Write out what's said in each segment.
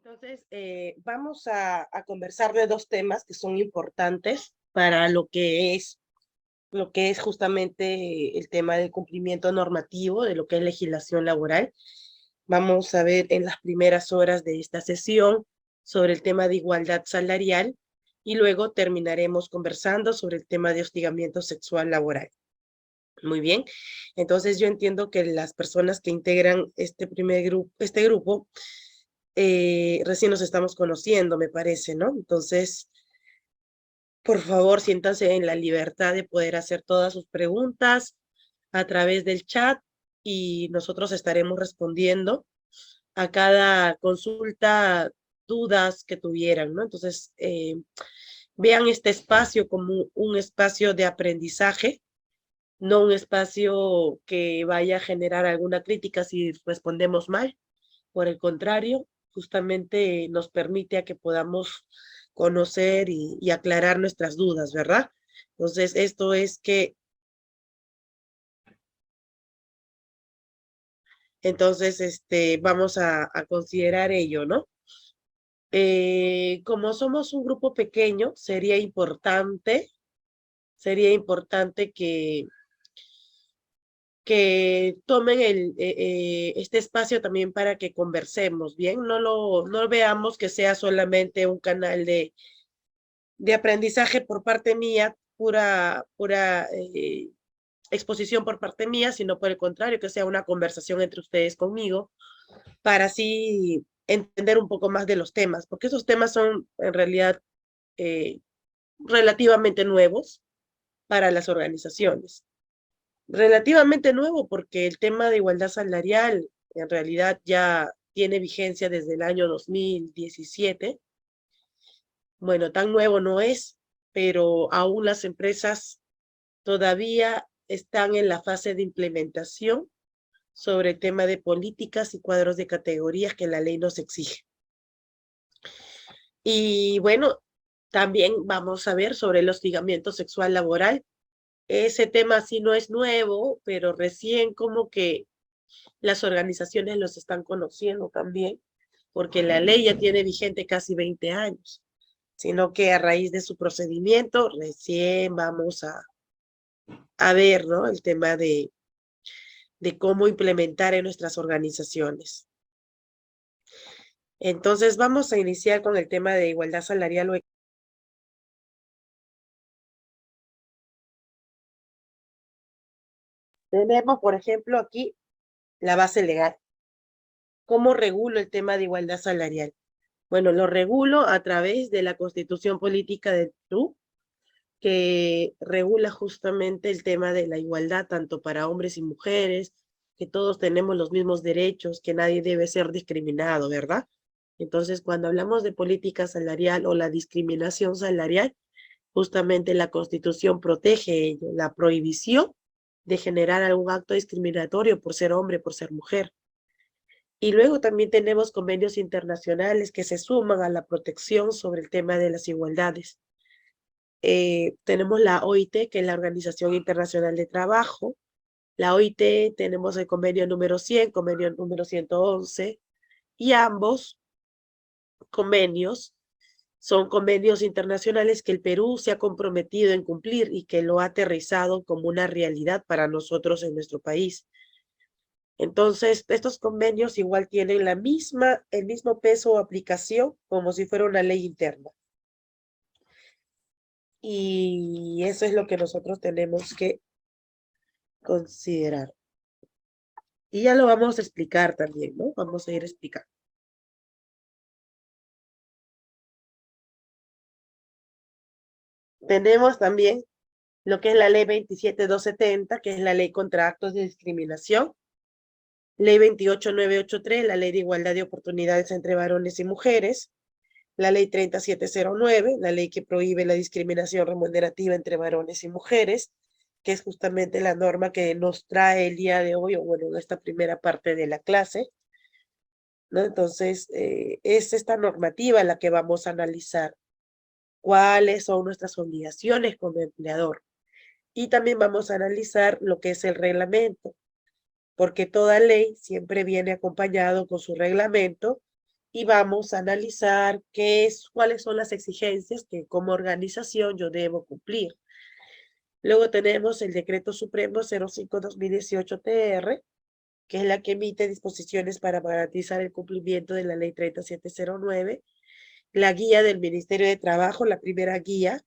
Entonces, vamos a conversar de dos temas que son importantes para lo que es justamente el tema del cumplimiento normativo de lo que es legislación laboral. Vamos a ver en las primeras horas de esta sesión sobre el tema de igualdad salarial y luego terminaremos conversando sobre el tema de hostigamiento sexual laboral. Muy bien, entonces yo entiendo que las personas que integran este grupo, recién nos estamos conociendo, me parece, ¿no? Entonces, por favor, siéntanse en la libertad de poder hacer todas sus preguntas a través del chat y nosotros estaremos respondiendo a cada consulta, dudas que tuvieran, ¿no? Entonces, vean este espacio como un espacio de aprendizaje, no un espacio que vaya a generar alguna crítica si respondemos mal. Por el contrario, justamente nos permite a que podamos conocer y aclarar nuestras dudas, ¿verdad? Entonces, esto es que, entonces, vamos a considerar ello, ¿no? Como somos un grupo pequeño, sería importante que tomen este espacio también para que conversemos, ¿bien? No veamos que sea solamente un canal de aprendizaje por parte mía, pura exposición por parte mía, sino por el contrario, que sea una conversación entre ustedes conmigo, para así entender un poco más de los temas, porque esos temas son en realidad eh, relativamente nuevos para las organizaciones. Relativamente nuevo porque el tema de igualdad salarial en realidad ya tiene vigencia desde el año 2017. Bueno, tan nuevo no es, pero aún las empresas todavía están en la fase de implementación sobre el tema de políticas y cuadros de categorías que la ley nos exige. Y bueno, también vamos a ver sobre el hostigamiento sexual laboral. Ese tema sí no es nuevo, pero recién como que las organizaciones los están conociendo también, porque la ley ya tiene vigente casi 20 años, sino que a raíz de su procedimiento recién vamos a ver, ¿no? El tema de cómo implementar en nuestras organizaciones. Entonces vamos a iniciar con el tema de igualdad salarial. Tenemos, por ejemplo, aquí la base legal. ¿Cómo regulo el tema de igualdad salarial? Bueno, lo regulo a través de la Constitución Política del Perú, que regula justamente el tema de la igualdad tanto para hombres y mujeres, que todos tenemos los mismos derechos, que nadie debe ser discriminado, ¿verdad? Entonces, cuando hablamos de política salarial o la discriminación salarial, justamente la Constitución protege ello, la prohibición de generar algún acto discriminatorio por ser hombre, por ser mujer. Y luego también tenemos convenios internacionales que se suman a la protección sobre el tema de las igualdades. Tenemos la OIT, que es la Organización Internacional de Trabajo. La OIT tenemos el convenio número 100, convenio número 111, y ambos convenios son convenios internacionales que el Perú se ha comprometido en cumplir y que lo ha aterrizado como una realidad para nosotros en nuestro país. Entonces, estos convenios igual tienen el mismo peso o aplicación como si fuera una ley interna. Y eso es lo que nosotros tenemos que considerar. Y ya lo vamos a explicar también, ¿no? Vamos a ir explicando. Tenemos también lo que es la ley 27270, que es la ley contra actos de discriminación. Ley 28983, la ley de igualdad de oportunidades entre varones y mujeres. La ley 30709, la ley que prohíbe la discriminación remunerativa entre varones y mujeres, que es justamente la norma que nos trae el día de hoy, o bueno, en esta primera parte de la clase, ¿no? Entonces, es esta normativa la que vamos a analizar cuáles son nuestras obligaciones como empleador. Y también vamos a analizar lo que es el reglamento, porque toda ley siempre viene acompañado con su reglamento y vamos a analizar cuáles son las exigencias que como organización yo debo cumplir. Luego tenemos el Decreto Supremo 05/2018 TR, que es la que emite disposiciones para garantizar el cumplimiento de la Ley 3709, la guía del Ministerio de Trabajo, la primera guía,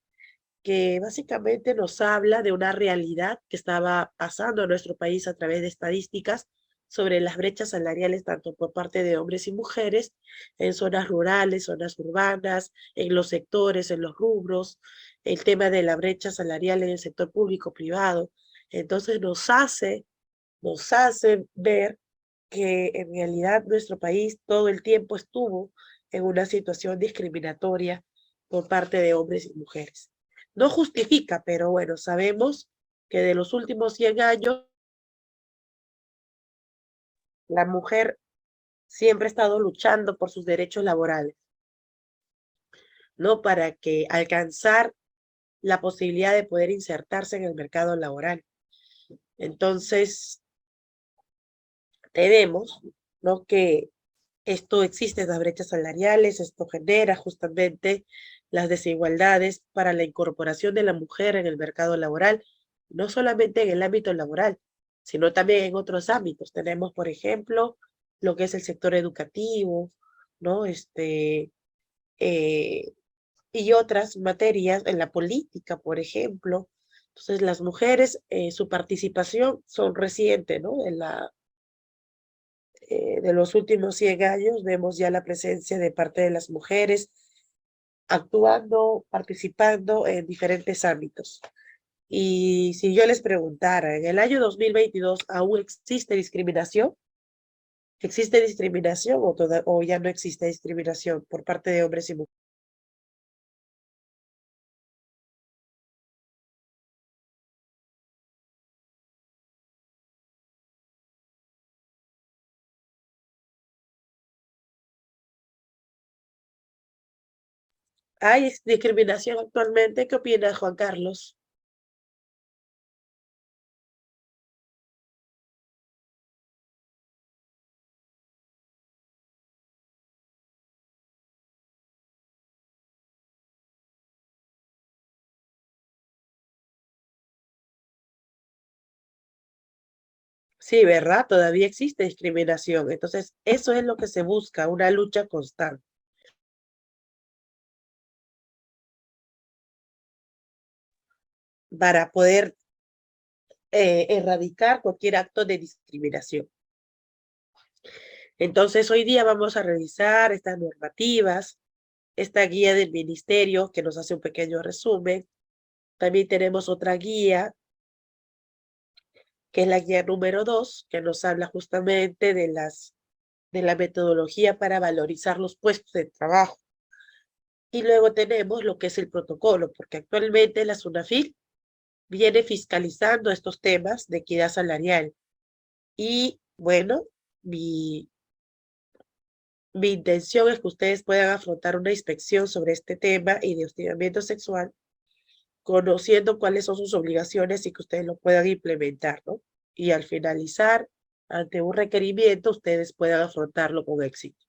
que básicamente nos habla de una realidad que estaba pasando en nuestro país a través de estadísticas sobre las brechas salariales, tanto por parte de hombres y mujeres, en zonas rurales, zonas urbanas, en los sectores, en los rubros, el tema de la brecha salarial en el sector público-privado. Entonces nos hace ver que en realidad nuestro país todo el tiempo estuvo en una situación discriminatoria por parte de hombres y mujeres. No justifica, pero bueno, sabemos que de los últimos 100 años la mujer siempre ha estado luchando por sus derechos laborales, ¿no? Para que alcanzar la posibilidad de poder insertarse en el mercado laboral. Entonces, tenemos, ¿no? Que esto existe, las brechas salariales, esto genera justamente las desigualdades para la incorporación de la mujer en el mercado laboral, no solamente en el ámbito laboral, sino también en otros ámbitos. Tenemos, por ejemplo, lo que es el sector educativo, ¿no? Eh, y otras materias en la política, por ejemplo. Entonces, las mujeres, su participación son reciente, ¿no? De los últimos 100 años vemos ya la presencia de parte de las mujeres actuando, participando en diferentes ámbitos. Y si yo les preguntara, en el año 2022, ¿aún existe discriminación? ¿Existe discriminación o ya no existe discriminación por parte de hombres y mujeres? ¿Hay discriminación actualmente? ¿Qué opina Juan Carlos? Sí, ¿verdad? Todavía existe discriminación. Entonces, eso es lo que se busca, una lucha constante para poder erradicar cualquier acto de discriminación. Entonces, hoy día vamos a revisar estas normativas, esta guía del ministerio que nos hace un pequeño resumen. También tenemos otra guía, que es la guía número 2, que nos habla justamente de la metodología para valorizar los puestos de trabajo. Y luego tenemos lo que es el protocolo, porque actualmente la SUNAFIL viene fiscalizando estos temas de equidad salarial. Y bueno, mi intención es que ustedes puedan afrontar una inspección sobre este tema y de hostigamiento sexual, conociendo cuáles son sus obligaciones y que ustedes lo puedan implementar, ¿no? Y al finalizar, ante un requerimiento, ustedes puedan afrontarlo con éxito.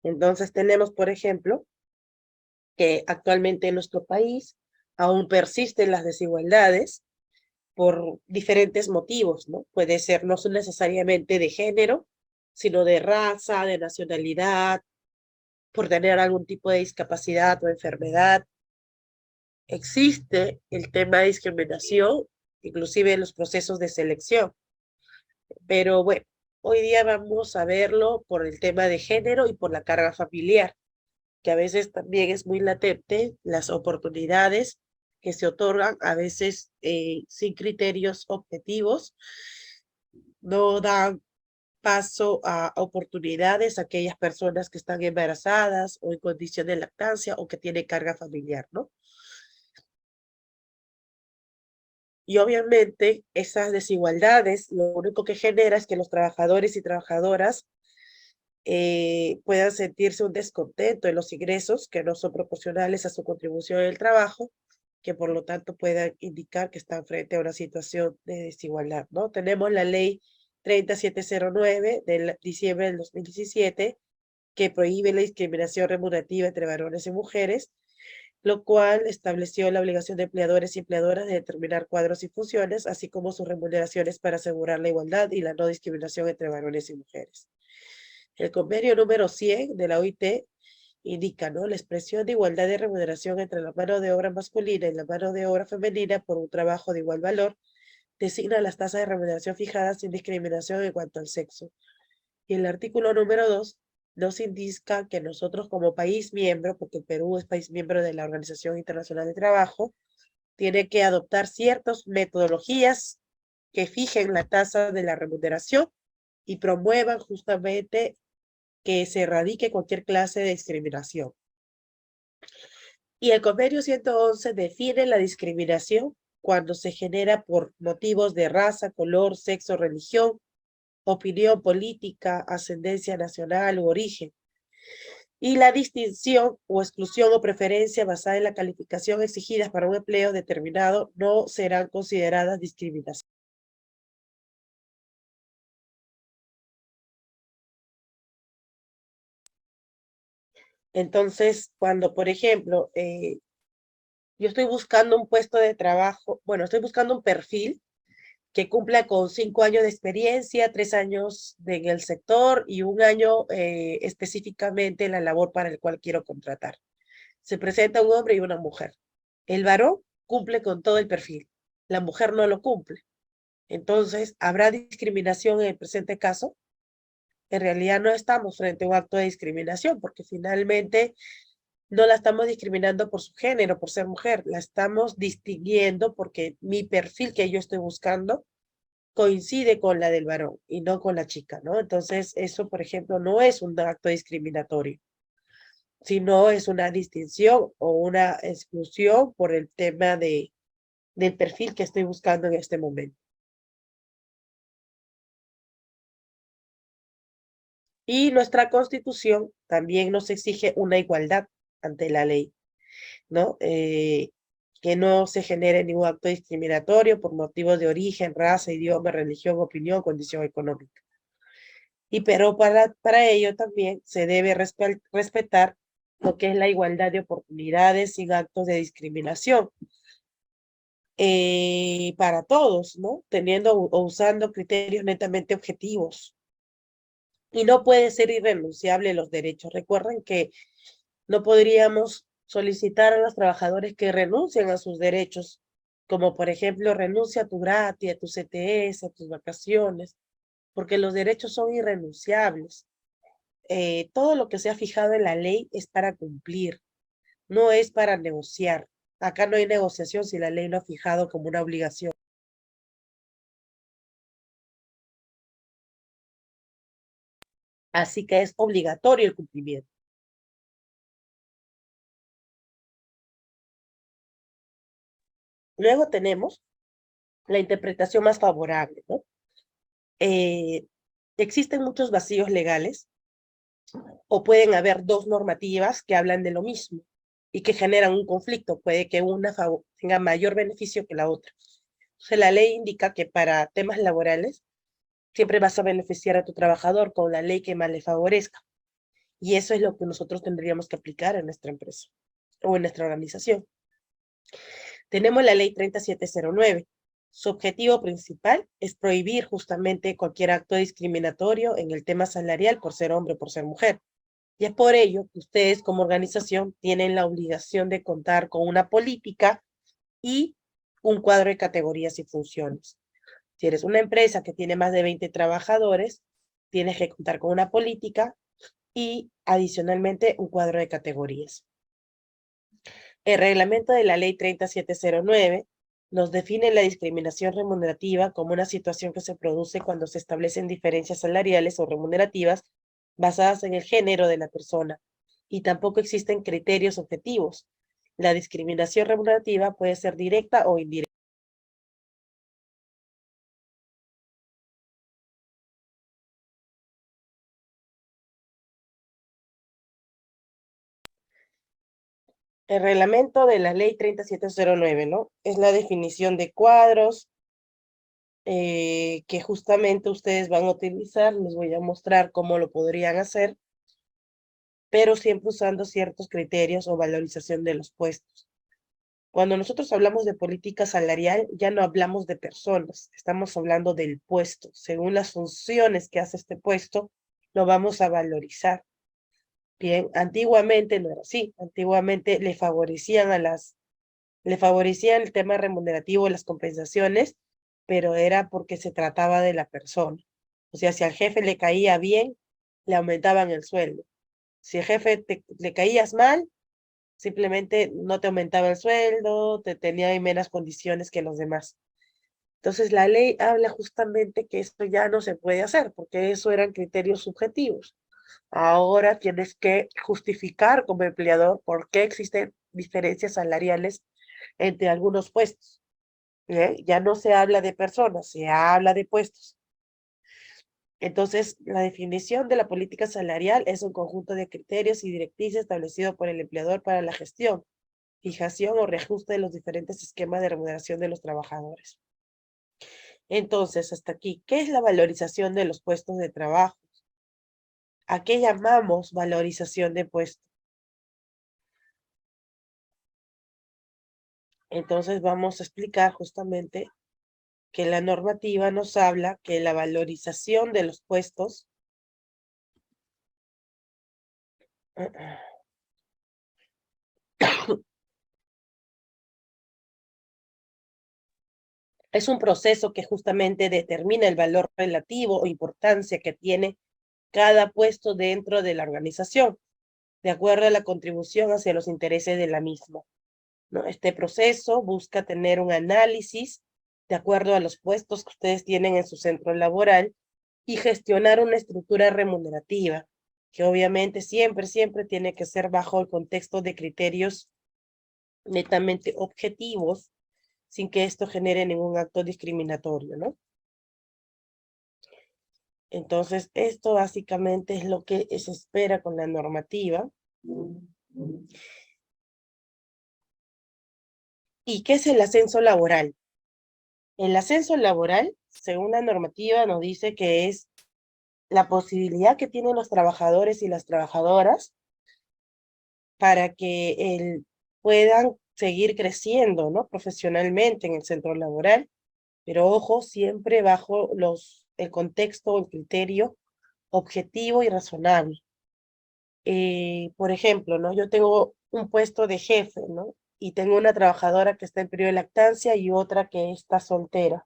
Entonces tenemos, por ejemplo, que actualmente en nuestro país aún persisten las desigualdades por diferentes motivos, ¿no? Puede ser no son necesariamente de género, sino de raza, de nacionalidad, por tener algún tipo de discapacidad o enfermedad. Existe el tema de discriminación, inclusive en los procesos de selección, pero bueno, hoy día vamos a verlo por el tema de género y por la carga familiar, que a veces también es muy latente, las oportunidades que se otorgan a veces sin criterios objetivos, no dan paso a oportunidades a aquellas personas que están embarazadas o en condición de lactancia o que tienen carga familiar, ¿no? Y obviamente esas desigualdades lo único que genera es que los trabajadores y trabajadoras puedan sentirse un descontento en los ingresos que no son proporcionales a su contribución en el trabajo, que por lo tanto puedan indicar que están frente a una situación de desigualdad, ¿no? Tenemos la ley 3709 de diciembre del 2017, que prohíbe la discriminación remunerativa entre varones y mujeres, lo cual estableció la obligación de empleadores y empleadoras de determinar cuadros y funciones, así como sus remuneraciones para asegurar la igualdad y la no discriminación entre varones y mujeres. El convenio número 100 de la OIT indica, ¿no?, la expresión de igualdad de remuneración entre la mano de obra masculina y la mano de obra femenina por un trabajo de igual valor, designa las tasas de remuneración fijadas sin discriminación en cuanto al sexo. Y el artículo número 2 nos indica que nosotros como país miembro, porque el Perú es país miembro de la Organización Internacional de Trabajo, tiene que adoptar ciertas metodologías que fijen la tasa de la remuneración y promuevan justamente que se erradique cualquier clase de discriminación. Y el convenio 111 define la discriminación cuando se genera por motivos de raza, color, sexo, religión, opinión política, ascendencia nacional u origen. Y la distinción o exclusión o preferencia basada en la calificación exigidas para un empleo determinado no serán consideradas discriminación. Entonces, cuando, por ejemplo, yo estoy buscando un puesto de trabajo, bueno, estoy buscando un perfil que cumpla con 5 años de experiencia, 3 años en el sector y un año específicamente en la labor para el cual quiero contratar. Se presenta un hombre y una mujer. El varón cumple con todo el perfil, la mujer no lo cumple. Entonces, ¿habrá discriminación en el presente caso? En realidad no estamos frente a un acto de discriminación, porque finalmente no la estamos discriminando por su género, por ser mujer, la estamos distinguiendo porque mi perfil que yo estoy buscando coincide con la del varón y no con la chica, ¿no? Entonces, eso, por ejemplo, no es un acto discriminatorio, sino es una distinción o una exclusión por el tema del perfil que estoy buscando en este momento. Y nuestra Constitución también nos exige una igualdad ante la ley, ¿no? Que no se genere ningún acto discriminatorio por motivos de origen, raza, idioma, religión, opinión, condición económica. Y pero para ello también se debe respetar lo que es la igualdad de oportunidades sin actos de discriminación para todos, ¿no? Teniendo o usando criterios netamente objetivos. Y no puede ser irrenunciable los derechos. Recuerden que no podríamos solicitar a los trabajadores que renuncien a sus derechos, como por ejemplo renuncia a tu gratis, a tu CTS, a tus vacaciones, porque los derechos son irrenunciables. Todo lo que se ha fijado en la ley es para cumplir, no es para negociar. Acá no hay negociación si la ley lo ha fijado como una obligación. Así que es obligatorio el cumplimiento. Luego tenemos la interpretación más favorable, ¿no? Eh, existen muchos vacíos legales o pueden haber dos normativas que hablan de lo mismo y que generan un conflicto. Puede que una tenga mayor beneficio que la otra. Entonces, la ley indica que para temas laborales siempre vas a beneficiar a tu trabajador con la ley que más le favorezca. Y eso es lo que nosotros tendríamos que aplicar en nuestra empresa o en nuestra organización. Tenemos la ley 3709. Su objetivo principal es prohibir justamente cualquier acto discriminatorio en el tema salarial por ser hombre o por ser mujer. Y es por ello que ustedes como organización tienen la obligación de contar con una política y un cuadro de categorías y funciones. Si eres una empresa que tiene más de 20 trabajadores, tienes que contar con una política y adicionalmente un cuadro de categorías. El reglamento de la ley 3709 nos define la discriminación remunerativa como una situación que se produce cuando se establecen diferencias salariales o remunerativas basadas en el género de la persona y tampoco existen criterios objetivos. La discriminación remunerativa puede ser directa o indirecta. El reglamento de la ley 3709, ¿no? Es la definición de cuadros que justamente ustedes van a utilizar. Les voy a mostrar cómo lo podrían hacer, pero siempre usando ciertos criterios o valorización de los puestos. Cuando nosotros hablamos de política salarial, ya no hablamos de personas, estamos hablando del puesto. Según las funciones que hace este puesto, lo vamos a valorizar. Bien, antiguamente no era así. Antiguamente le favorecían el tema remunerativo, las compensaciones, pero era porque se trataba de la persona. O sea, si al jefe le caía bien, le aumentaban el sueldo. Si al jefe le caías mal, simplemente no te aumentaba el sueldo, te tenía en menos condiciones que los demás. Entonces la ley habla justamente que esto ya no se puede hacer, porque eso eran criterios subjetivos. Ahora tienes que justificar como empleador por qué existen diferencias salariales entre algunos puestos. Ya no se habla de personas, se habla de puestos. Entonces, la definición de la política salarial es un conjunto de criterios y directrices establecidos por el empleador para la gestión, fijación o reajuste de los diferentes esquemas de remuneración de los trabajadores. Entonces, hasta aquí, ¿qué es la valorización de los puestos de trabajo? ¿A qué llamamos valorización de puestos? Entonces, vamos a explicar justamente que la normativa nos habla que la valorización de los puestos es un proceso que justamente determina el valor relativo o importancia que tiene cada puesto dentro de la organización, de acuerdo a la contribución hacia los intereses de la misma, ¿no? Este proceso busca tener un análisis de acuerdo a los puestos que ustedes tienen en su centro laboral y gestionar una estructura remunerativa, que obviamente siempre tiene que ser bajo el contexto de criterios netamente objetivos, sin que esto genere ningún acto discriminatorio, ¿no? Entonces, esto básicamente es lo que se espera con la normativa. ¿Y qué es el ascenso laboral? El ascenso laboral, según la normativa, nos dice que es la posibilidad que tienen los trabajadores y las trabajadoras para que puedan seguir creciendo, ¿no? Profesionalmente en el centro laboral, pero ojo, siempre bajo el contexto, el criterio objetivo y razonable. Por ejemplo, ¿no? Yo tengo un puesto de jefe, ¿no? Y tengo una trabajadora que está en periodo de lactancia y otra que está soltera.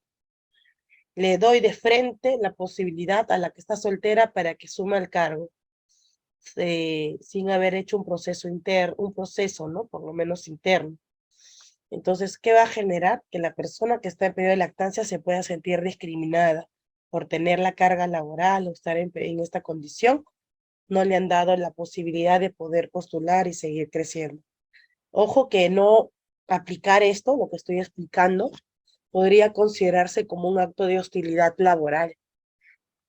Le doy de frente la posibilidad a la que está soltera para que suma el cargo, sin haber hecho un proceso interno, un proceso, ¿no? Por lo menos interno. Entonces, ¿qué va a generar? Que la persona que está en periodo de lactancia se pueda sentir discriminada por tener la carga laboral o estar en esta condición. No le han dado la posibilidad de poder postular y seguir creciendo. Ojo que no aplicar esto, lo que estoy explicando, podría considerarse como un acto de hostilidad laboral.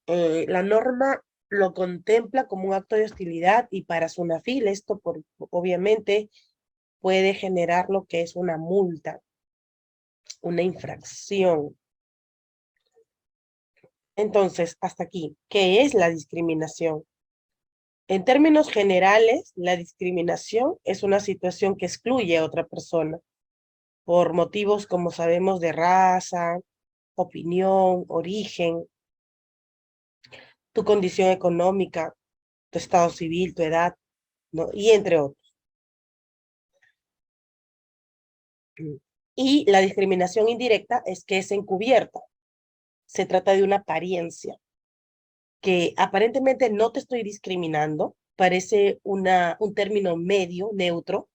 La norma lo contempla como un acto de hostilidad y para SUNAFIL esto obviamente puede generar lo que es una multa, una infracción. Entonces, hasta aquí, ¿qué es la discriminación? En términos generales, la discriminación es una situación que excluye a otra persona por motivos, como sabemos, de raza, opinión, origen, tu condición económica, tu estado civil, tu edad, ¿no? Y entre otros. Y la discriminación indirecta es que es encubierta. Se trata de una apariencia que aparentemente no te estoy discriminando, parece un término medio, neutro,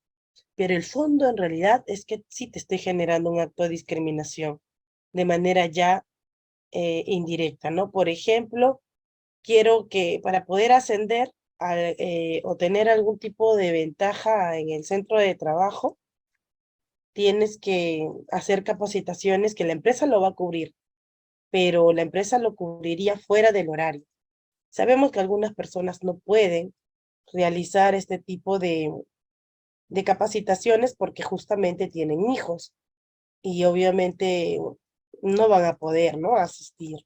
pero el fondo en realidad es que sí te estoy generando un acto de discriminación de manera ya indirecta, ¿no? Por ejemplo, quiero que para poder ascender o tener algún tipo de ventaja en el centro de trabajo, tienes que hacer capacitaciones que la empresa lo va a cubrir, pero la empresa lo cubriría fuera del horario. Sabemos que algunas personas no pueden realizar este tipo de capacitaciones porque justamente tienen hijos y obviamente no van a poder, ¿no? Asistir.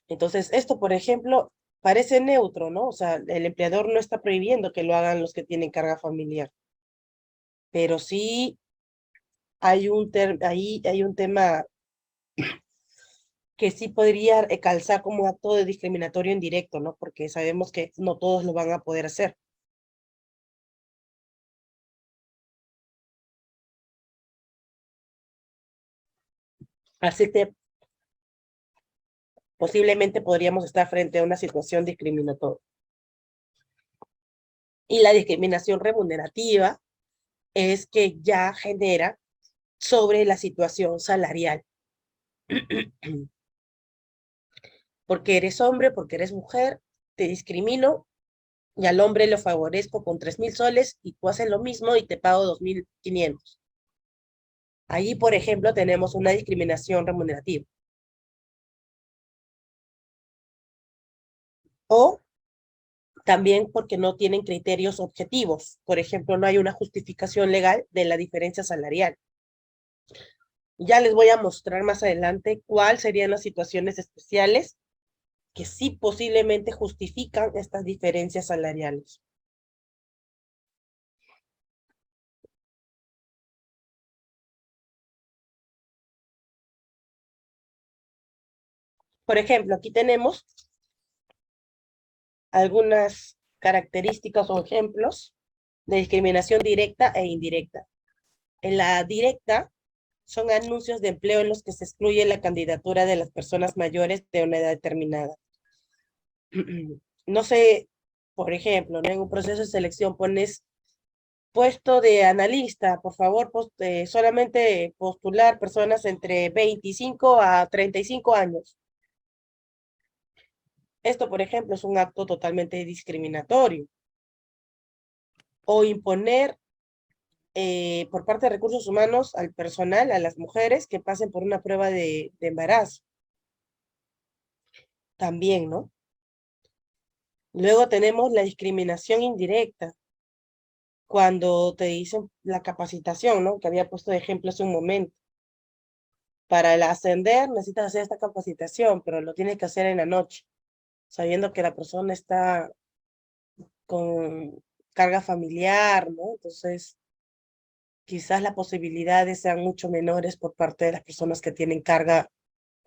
Entonces, esto, por ejemplo, parece neutro, ¿no? O sea, el empleador no está prohibiendo que lo hagan los que tienen carga familiar, pero sí ahí hay un tema que sí podría calzar como acto de discriminatorio indirecto, ¿no? Porque sabemos que no todos lo van a poder hacer. Así que posiblemente podríamos estar frente a una situación discriminatoria. Y la discriminación remunerativa es que ya genera sobre la situación salarial. Porque eres hombre, porque eres mujer, te discrimino y al hombre lo favorezco con 3.000 soles y tú haces lo mismo y te pago 2.500. Ahí, por ejemplo, tenemos una discriminación remunerativa. O también porque no tienen criterios objetivos. Por ejemplo, no hay una justificación legal de la diferencia salarial. Ya les voy a mostrar más adelante cuáles serían las situaciones especiales que sí posiblemente justifican estas diferencias salariales. Por ejemplo, aquí tenemos algunas características o ejemplos de discriminación directa e indirecta. En la directa son anuncios de empleo en los que se excluye la candidatura de las personas mayores de una edad determinada. No sé, por ejemplo, ¿no? En un proceso de selección pones puesto de analista, por favor, solamente postular personas entre 25 a 35 años. Esto, por ejemplo, es un acto totalmente discriminatorio. O imponer por parte de recursos humanos al personal, a las mujeres que pasen por una prueba de embarazo. También, ¿no? Luego tenemos la discriminación indirecta, cuando te dicen la capacitación, ¿no? Que había puesto de ejemplo hace un momento. Para el ascender necesitas hacer esta capacitación, pero lo tienes que hacer en la noche, sabiendo que la persona está con carga familiar, ¿no? Entonces, quizás las posibilidades sean mucho menores por parte de las personas que tienen carga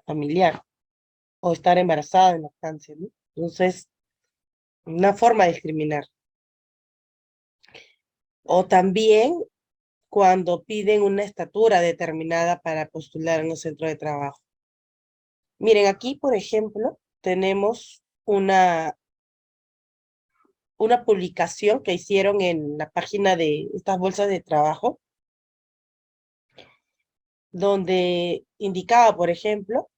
familiar o estar embarazada en lactancia, ¿no? Entonces, una forma de discriminar. O también cuando piden una estatura determinada para postular en un centro de trabajo. Miren, aquí, por ejemplo, tenemos una publicación que hicieron en la página de estas bolsas de trabajo, donde indicaba, por ejemplo,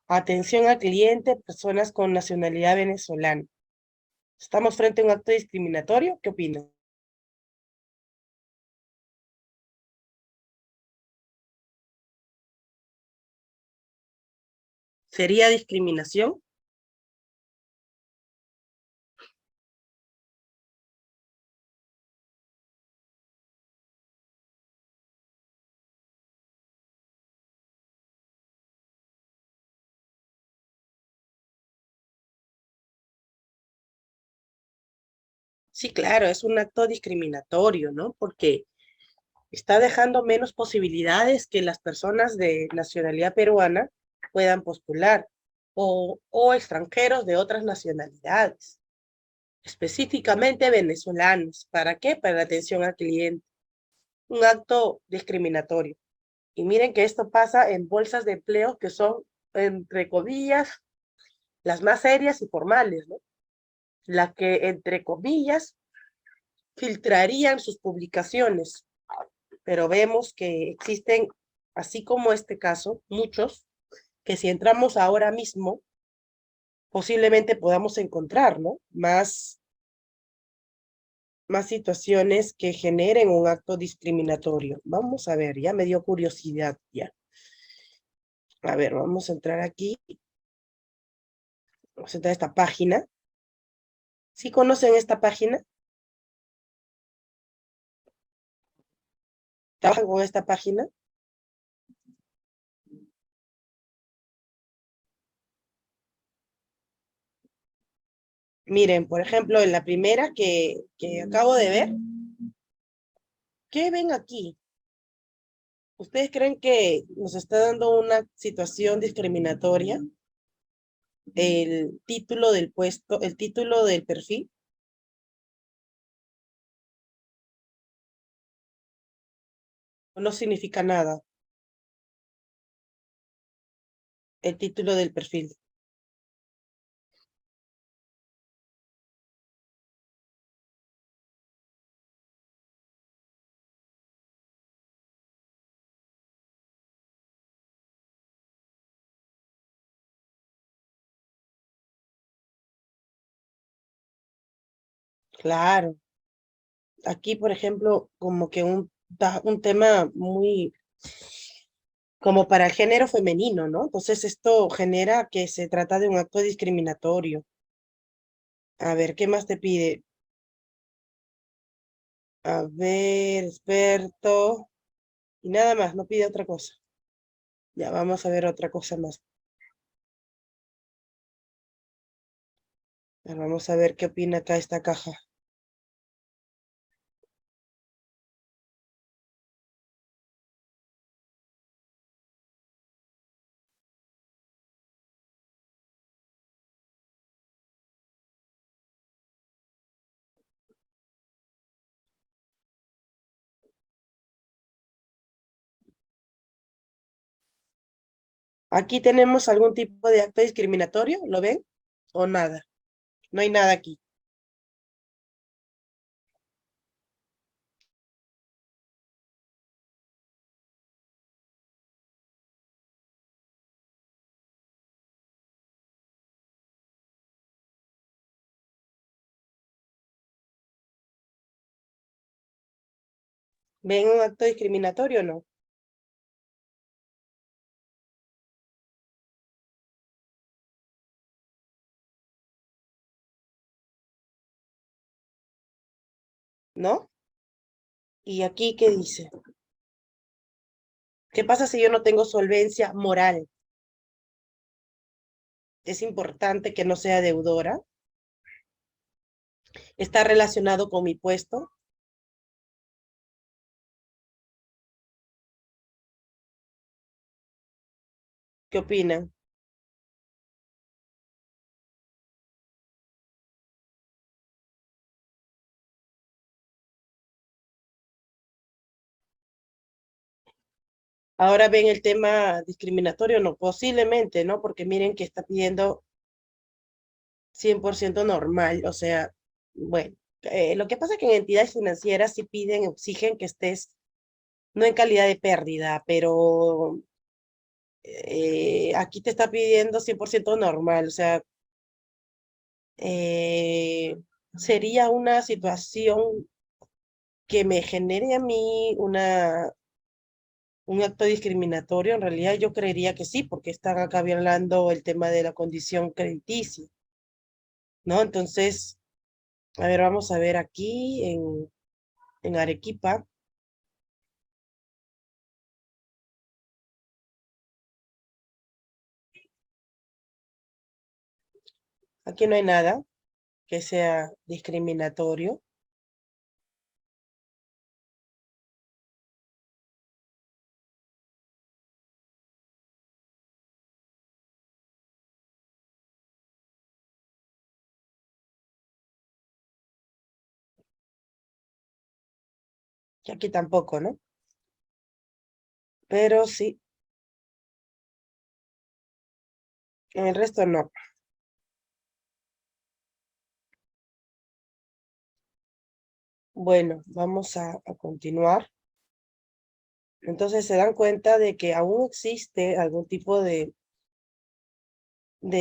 atención al cliente, personas con nacionalidad venezolana. ¿Estamos frente a un acto discriminatorio? ¿Qué opinan? ¿Sería discriminación? Sí, claro, es un acto discriminatorio, ¿no? Porque está dejando menos posibilidades que las personas de nacionalidad peruana puedan postular o extranjeros de otras nacionalidades, específicamente venezolanos. ¿Para qué? Para la atención al cliente. Un acto discriminatorio. Y miren que esto pasa en bolsas de empleo que son, entre comillas, las más serias y formales, ¿no? Las que, entre comillas, filtrarían sus publicaciones, pero vemos que existen, así como este caso, muchos que si entramos ahora mismo, posiblemente podamos encontrar, ¿no? Más situaciones que generen un acto discriminatorio. Vamos a ver, ya me dio curiosidad ya. A ver, vamos a entrar aquí, vamos a entrar a esta página. ¿Sí conocen esta página? ¿Trabajan con esta página? Miren, por ejemplo, en la primera que acabo de ver, ¿qué ven aquí? ¿Ustedes creen que nos está dando una situación discriminatoria el título del puesto, el título del perfil? ¿O no significa nada el título del perfil? Claro, aquí, por ejemplo, como que un tema muy como para el género femenino, ¿no? Entonces esto genera que se trata de un acto discriminatorio. A ver, ¿qué más te pide? A ver, experto. Y nada más, no pide otra cosa. Ya vamos a ver otra cosa más. A ver, vamos a ver qué opina acá esta caja. Aquí tenemos algún tipo de acto discriminatorio, ¿lo ven? ¿O nada? No hay nada aquí. ¿Ven un acto discriminatorio o no? ¿No? ¿Y aquí qué dice? ¿Qué pasa si yo no tengo solvencia moral? Es importante que no sea deudora. Está relacionado con mi puesto. ¿Qué opinan? Ahora ven el tema discriminatorio, no, posiblemente, ¿no? Porque miren que está pidiendo 100% normal, o sea, bueno, lo que pasa es que en entidades financieras sí piden, exigen que estés, no en calidad de pérdida, pero aquí te está pidiendo 100% normal, o sea, eh, sería una situación que me genere a mí un acto discriminatorio. En realidad yo creería que sí, porque están acá hablando el tema de la condición crediticia, ¿no? Entonces, a ver, vamos a ver aquí en Arequipa. Aquí no hay nada que sea discriminatorio. Y aquí tampoco, ¿no? Pero sí, en el resto no. Bueno, vamos a continuar. Entonces se dan cuenta de que aún existe algún tipo de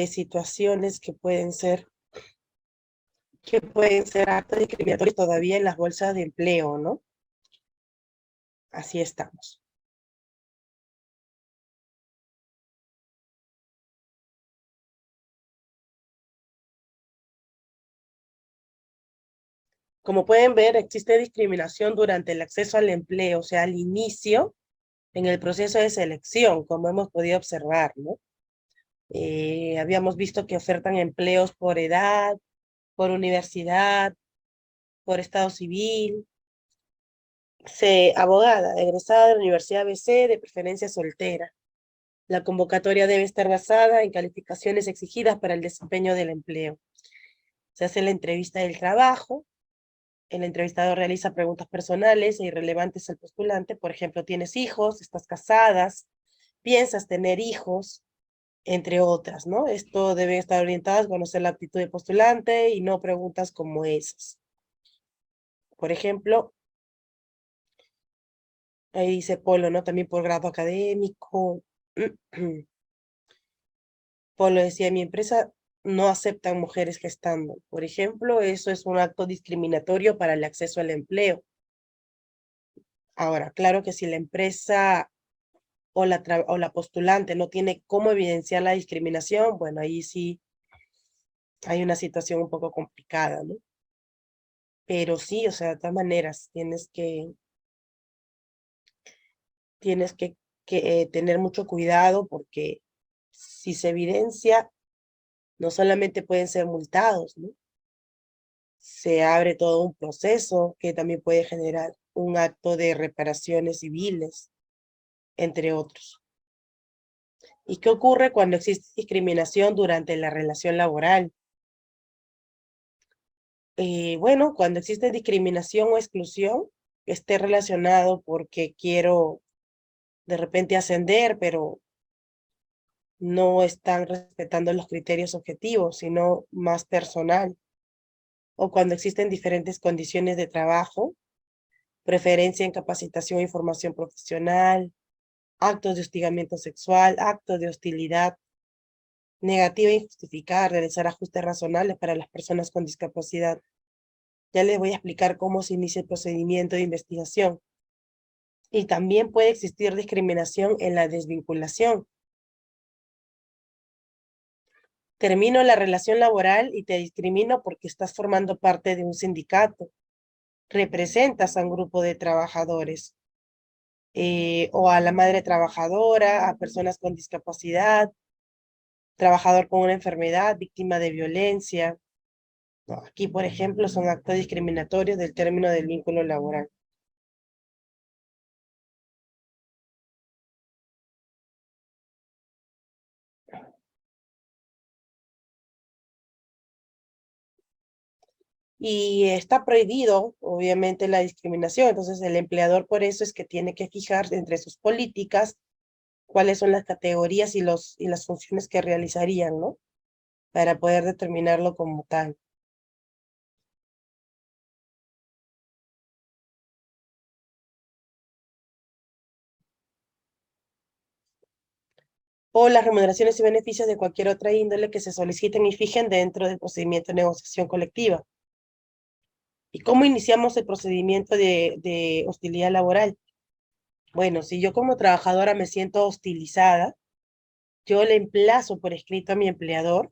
situaciones que pueden ser actos discriminatorios todavía en las bolsas de empleo, ¿no? Así estamos. Como pueden ver, existe discriminación durante el acceso al empleo, o sea, al inicio, en el proceso de selección, como hemos podido observar, ¿no? Habíamos visto que ofertan empleos por edad, por universidad, por estado civil. Abogada, egresada de la Universidad ABC, de preferencia soltera. La convocatoria debe estar basada en calificaciones exigidas para el desempeño del empleo. Se hace la entrevista del trabajo. El entrevistador realiza preguntas personales e irrelevantes al postulante. Por ejemplo, ¿tienes hijos? ¿Estás casadas? ¿Piensas tener hijos? Entre otras, ¿no? Esto debe estar orientado a conocer la actitud del postulante y no preguntas como esas. Por ejemplo, ahí dice Polo, ¿no? También por grado académico. Polo decía, mi empresa no acepta mujeres gestando. Por ejemplo, eso es un acto discriminatorio para el acceso al empleo. Ahora, claro que si la empresa o la postulante no tiene cómo evidenciar la discriminación, bueno, ahí sí hay una situación un poco complicada, ¿no? Pero sí, o sea, de todas maneras, tienes que tener mucho cuidado porque si se evidencia, no solamente pueden ser multados, ¿no? Se abre todo un proceso que también puede generar un acto de reparaciones civiles, entre otros. ¿Y qué ocurre cuando existe discriminación durante la relación laboral? Bueno, cuando existe discriminación o exclusión, esté relacionado porque quiero de repente ascender, pero no están respetando los criterios objetivos, sino más personal. O cuando existen diferentes condiciones de trabajo, preferencia en capacitación y formación profesional, actos de hostigamiento sexual, actos de hostilidad, negativa injustificada, realizar ajustes razonables para las personas con discapacidad. Ya les voy a explicar cómo se inicia el procedimiento de investigación. Y también puede existir discriminación en la desvinculación. Termino la relación laboral y te discrimino porque estás formando parte de un sindicato. Representas a un grupo de trabajadores o a la madre trabajadora, a personas con discapacidad, trabajador con una enfermedad, víctima de violencia. No, aquí, por ejemplo, son actos discriminatorios del término del vínculo laboral. Y está prohibido, obviamente, la discriminación. Entonces, el empleador por eso es que tiene que fijar entre sus políticas cuáles son las categorías y las funciones que realizarían, ¿no? Para poder determinarlo como tal. O las remuneraciones y beneficios de cualquier otra índole que se soliciten y fijen dentro del procedimiento de negociación colectiva. ¿Y cómo iniciamos el procedimiento de hostilidad laboral? Bueno, si yo como trabajadora me siento hostilizada, yo le emplazo por escrito a mi empleador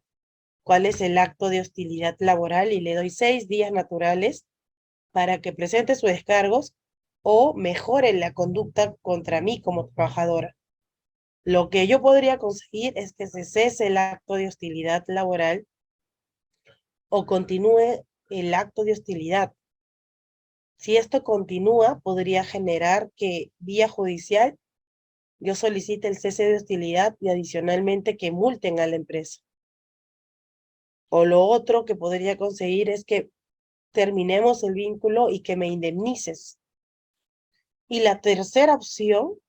cuál es el acto de hostilidad laboral y le doy 6 días naturales para que presente sus descargos o mejore la conducta contra mí como trabajadora. Lo que yo podría conseguir es que se cese el acto de hostilidad laboral o continúe el acto de hostilidad. Si esto continúa, podría generar que vía judicial yo solicite el cese de hostilidad y adicionalmente que multen a la empresa. O lo otro que podría conseguir es que terminemos el vínculo y que me indemnices. Y la tercera opción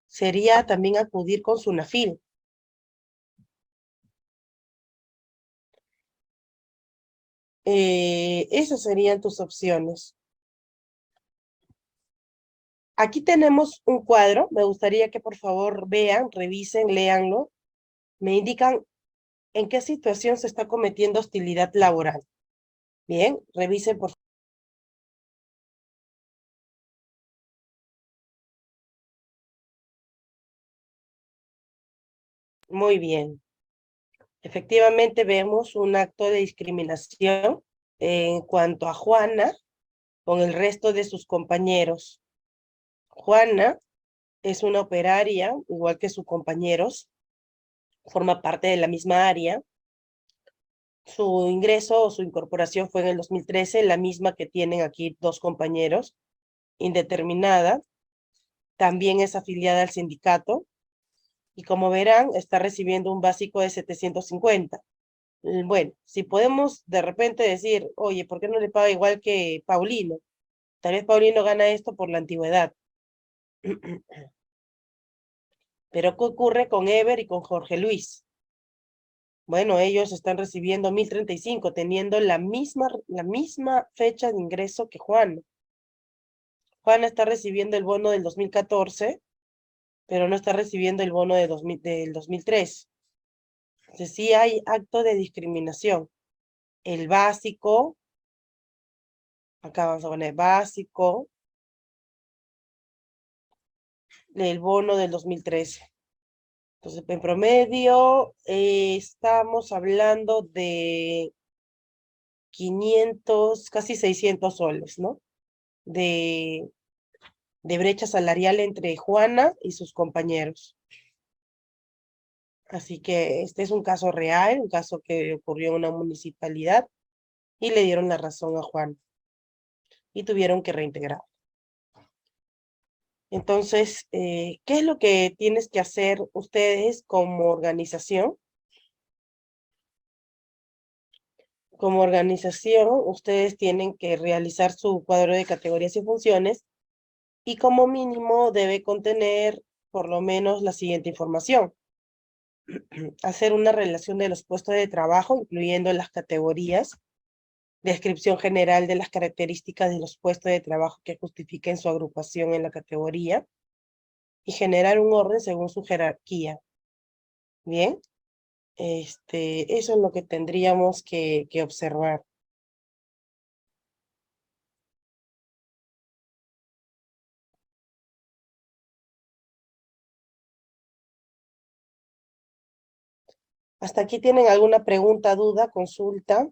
sería también acudir con Sunafil. Esas serían tus opciones. Aquí tenemos un cuadro. Me gustaría que por favor vean, revisen, léanlo. Me indican en qué situación se está cometiendo hostilidad laboral. Bien, revisen por favor. Muy bien. Efectivamente vemos un acto de discriminación en cuanto a Juana. con el resto de sus compañeros. Juana es una operaria, igual que sus compañeros, forma parte de la misma área. Su ingreso o su incorporación fue en el 2013, la misma que tienen aquí dos compañeros, indeterminada. También es afiliada al sindicato y como verán, está recibiendo un básico de 750. Bueno, si podemos de repente decir, oye, ¿por qué no le paga igual que Paulino? Tal vez Paulino gana esto por la antigüedad. Pero ¿qué ocurre con Ever y con Jorge Luis? Bueno, ellos están recibiendo 1035, teniendo la misma fecha de ingreso que Juan. Juan está recibiendo el bono del 2014, pero no está recibiendo el bono del 2003. Entonces sí hay acto de discriminación. El básico, acá vamos a poner básico, el bono del 2013. Entonces, en promedio, estamos hablando de 500, casi 600 soles, ¿no? De, de brecha salarial entre Juana y sus compañeros. Así que este es un caso real, un caso que ocurrió en una municipalidad y le dieron la razón a Juan y tuvieron que reintegrar. Entonces, ¿qué es lo que tienes que hacer ustedes como organización? Como organización, ustedes tienen que realizar su cuadro de categorías y funciones y como mínimo debe contener por lo menos la siguiente información. Hacer una relación de los puestos de trabajo, incluyendo las categorías, descripción general de las características de los puestos de trabajo que justifiquen su agrupación en la categoría y generar un orden según su jerarquía. Bien, eso es lo que tendríamos que observar. ¿Hasta aquí tienen alguna pregunta, duda, consulta?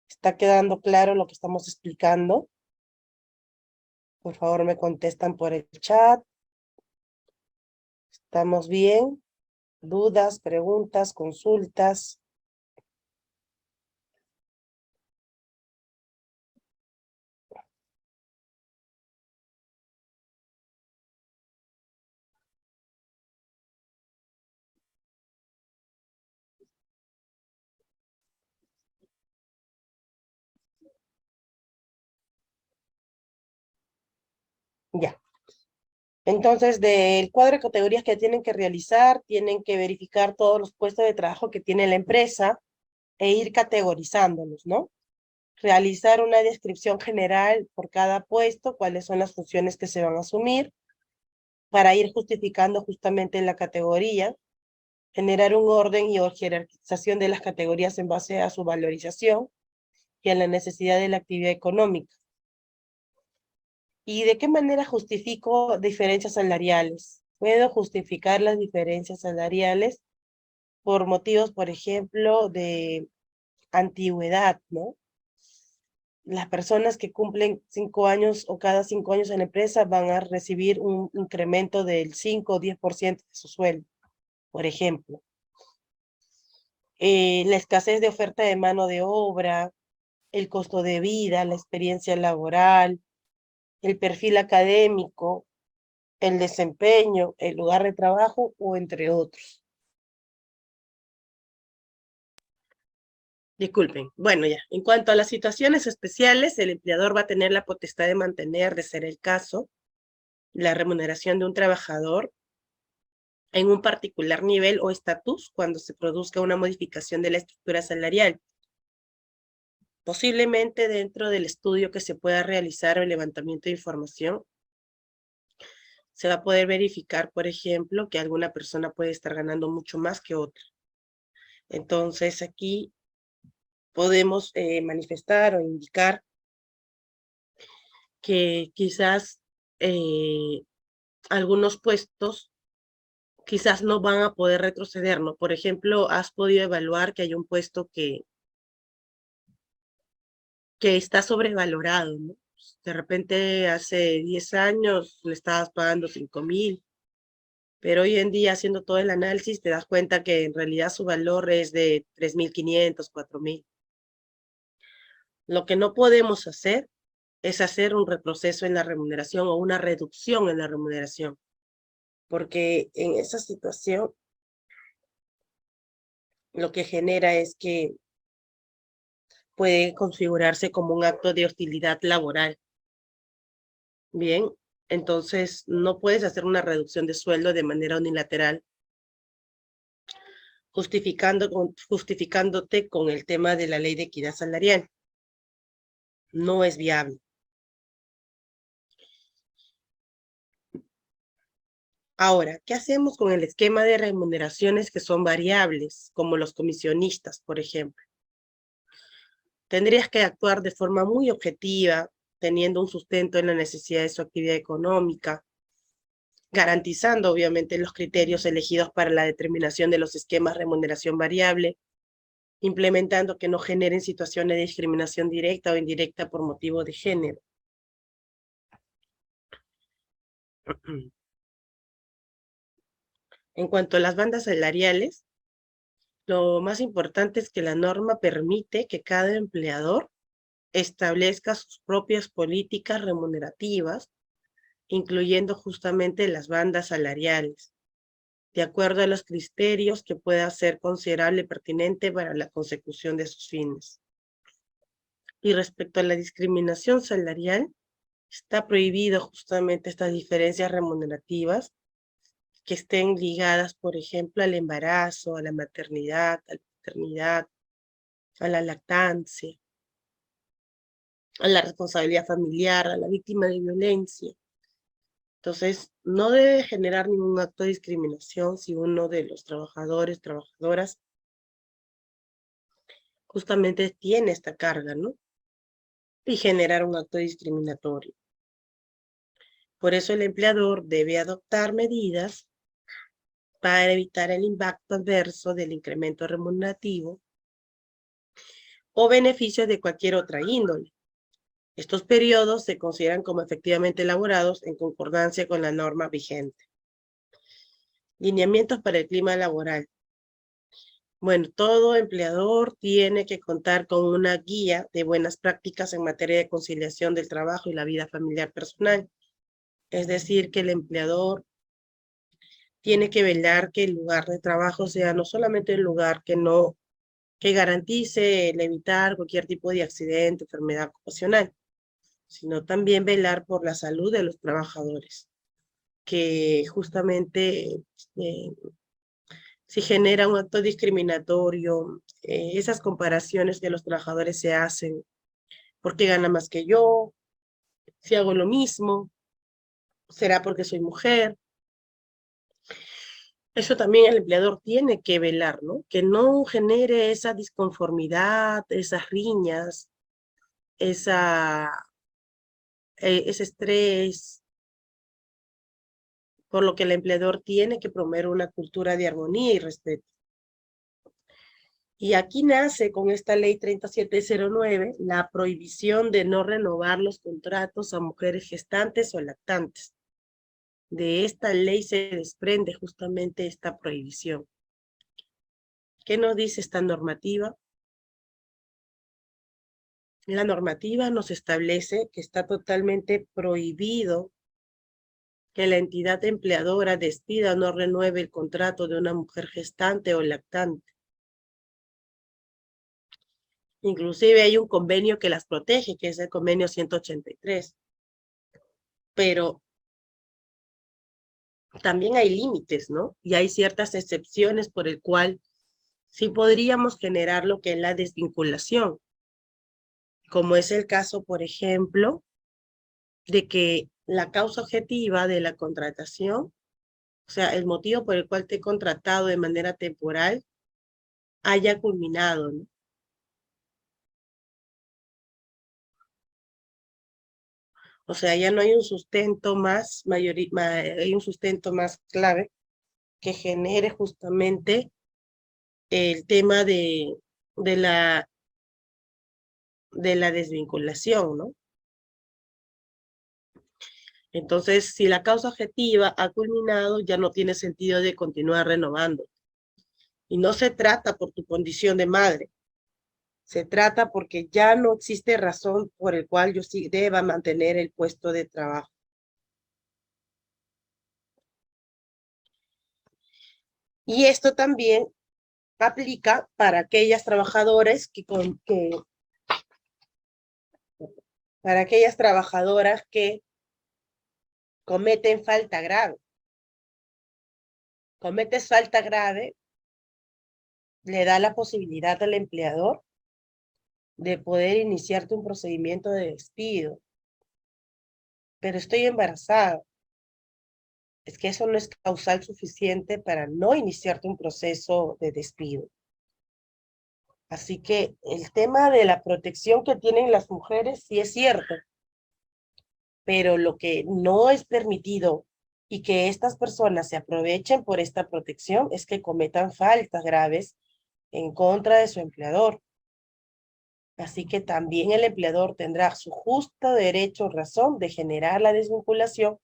¿Está quedando claro lo que estamos explicando? Por favor, me contestan por el chat. ¿Estamos bien? ¿Dudas, preguntas, consultas? Ya. Entonces, del cuadro de categorías que tienen que realizar, tienen que verificar todos los puestos de trabajo que tiene la empresa e ir categorizándolos, ¿no? Realizar una descripción general por cada puesto, cuáles son las funciones que se van a asumir, para ir justificando justamente la categoría, generar un orden y jerarquización de las categorías en base a su valorización y a la necesidad de la actividad económica. ¿Y de qué manera justifico diferencias salariales? Puedo justificar las diferencias salariales por motivos, por ejemplo, de antigüedad, ¿no? Las personas que cumplen 5 años o cada 5 años en la empresa van a recibir un incremento del 5 o 10% de su sueldo, por ejemplo. La escasez de oferta de mano de obra, el costo de vida, la experiencia laboral, el perfil académico, el desempeño, el lugar de trabajo o entre otros. Disculpen. Bueno, ya. En cuanto a las situaciones especiales, el empleador va a tener la potestad de mantener, de ser el caso, la remuneración de un trabajador en un particular nivel o estatus cuando se produzca una modificación de la estructura salarial. Posiblemente dentro del estudio que se pueda realizar o el levantamiento de información, se va a poder verificar, por ejemplo, que alguna persona puede estar ganando mucho más que otra. Entonces, aquí podemos manifestar o indicar que quizás algunos puestos quizás no van a poder retroceder, ¿no? Por ejemplo, has podido evaluar que hay un puesto que está sobrevalorado, ¿no? De repente hace 10 años le estabas pagando 5.000, pero hoy en día haciendo todo el análisis te das cuenta que en realidad su valor es de 3.500, 4.000. Lo que no podemos hacer es hacer un retroceso en la remuneración o una reducción en la remuneración, porque en esa situación lo que genera es que puede configurarse como un acto de hostilidad laboral. Bien, entonces no puedes hacer una reducción de sueldo de manera unilateral, justificándote con el tema de la ley de equidad salarial. No es viable. Ahora, ¿qué hacemos con el esquema de remuneraciones que son variables, como los comisionistas, por ejemplo? Tendrías que actuar de forma muy objetiva, teniendo un sustento en la necesidad de su actividad económica, garantizando obviamente los criterios elegidos para la determinación de los esquemas de remuneración variable, implementando que no generen situaciones de discriminación directa o indirecta por motivo de género. En cuanto a las bandas salariales, lo más importante es que la norma permite que cada empleador establezca sus propias políticas remunerativas, incluyendo justamente las bandas salariales, de acuerdo a los criterios que pueda ser considerable y pertinente para la consecución de sus fines. Y respecto a la discriminación salarial, está prohibido justamente estas diferencias remunerativas que estén ligadas, por ejemplo, al embarazo, a la maternidad, a la paternidad, a la lactancia, a la responsabilidad familiar, a la víctima de violencia. Entonces, no debe generar ningún acto de discriminación si uno de los trabajadores, trabajadoras, justamente tiene esta carga, ¿no? Y generar un acto discriminatorio. Por eso el empleador debe adoptar medidas para evitar el impacto adverso del incremento remunerativo o beneficios de cualquier otra índole. Estos periodos se consideran como efectivamente elaborados en concordancia con la norma vigente. Lineamientos para el clima laboral. Bueno, todo empleador tiene que contar con una guía de buenas prácticas en materia de conciliación del trabajo y la vida familiar personal. Es decir, que el empleador tiene que velar que el lugar de trabajo sea no solamente un lugar que garantice el evitar cualquier tipo de accidente, enfermedad ocupacional, sino también velar por la salud de los trabajadores, que justamente si genera un acto discriminatorio, esas comparaciones que los trabajadores se hacen, ¿por qué gana más que yo? Si hago lo mismo, ¿será porque soy mujer? Eso también el empleador tiene que velar, ¿no? Que no genere esa disconformidad, esas riñas, ese estrés, por lo que el empleador tiene que promover una cultura de armonía y respeto. Y aquí nace con esta ley 3709 la prohibición de no renovar los contratos a mujeres gestantes o lactantes. De esta ley se desprende justamente esta prohibición. ¿Qué nos dice esta normativa? La normativa nos establece que está totalmente prohibido que la entidad empleadora despida o no renueve el contrato de una mujer gestante o lactante. Inclusive hay un convenio que las protege, que es el convenio 183. Pero también hay límites, ¿no? Y hay ciertas excepciones por el cual sí podríamos generar lo que es la desvinculación, como es el caso, por ejemplo, de que la causa objetiva de la contratación, o sea, el motivo por el cual te he contratado de manera temporal, haya culminado, ¿no? O sea, ya no hay un sustento hay un sustento más clave que genere justamente el tema de la, de la desvinculación, ¿no? Entonces, si la causa objetiva ha culminado, ya no tiene sentido de continuar renovando. Y no se trata por tu condición de madre, se trata porque ya no existe razón por el cual yo sí deba mantener el puesto de trabajo. Y esto también aplica para aquellas trabajadoras para aquellas trabajadoras que cometen falta grave. Cometes falta grave, le da la posibilidad al empleador de poder iniciarte un procedimiento de despido. Pero estoy embarazada. Es que eso no es causal suficiente para no iniciarte un proceso de despido. Así que el tema de la protección que tienen las mujeres sí es cierto, pero lo que no es permitido y que estas personas se aprovechen por esta protección es que cometan faltas graves en contra de su empleador. Así que también el empleador tendrá su justo derecho o razón de generar la desvinculación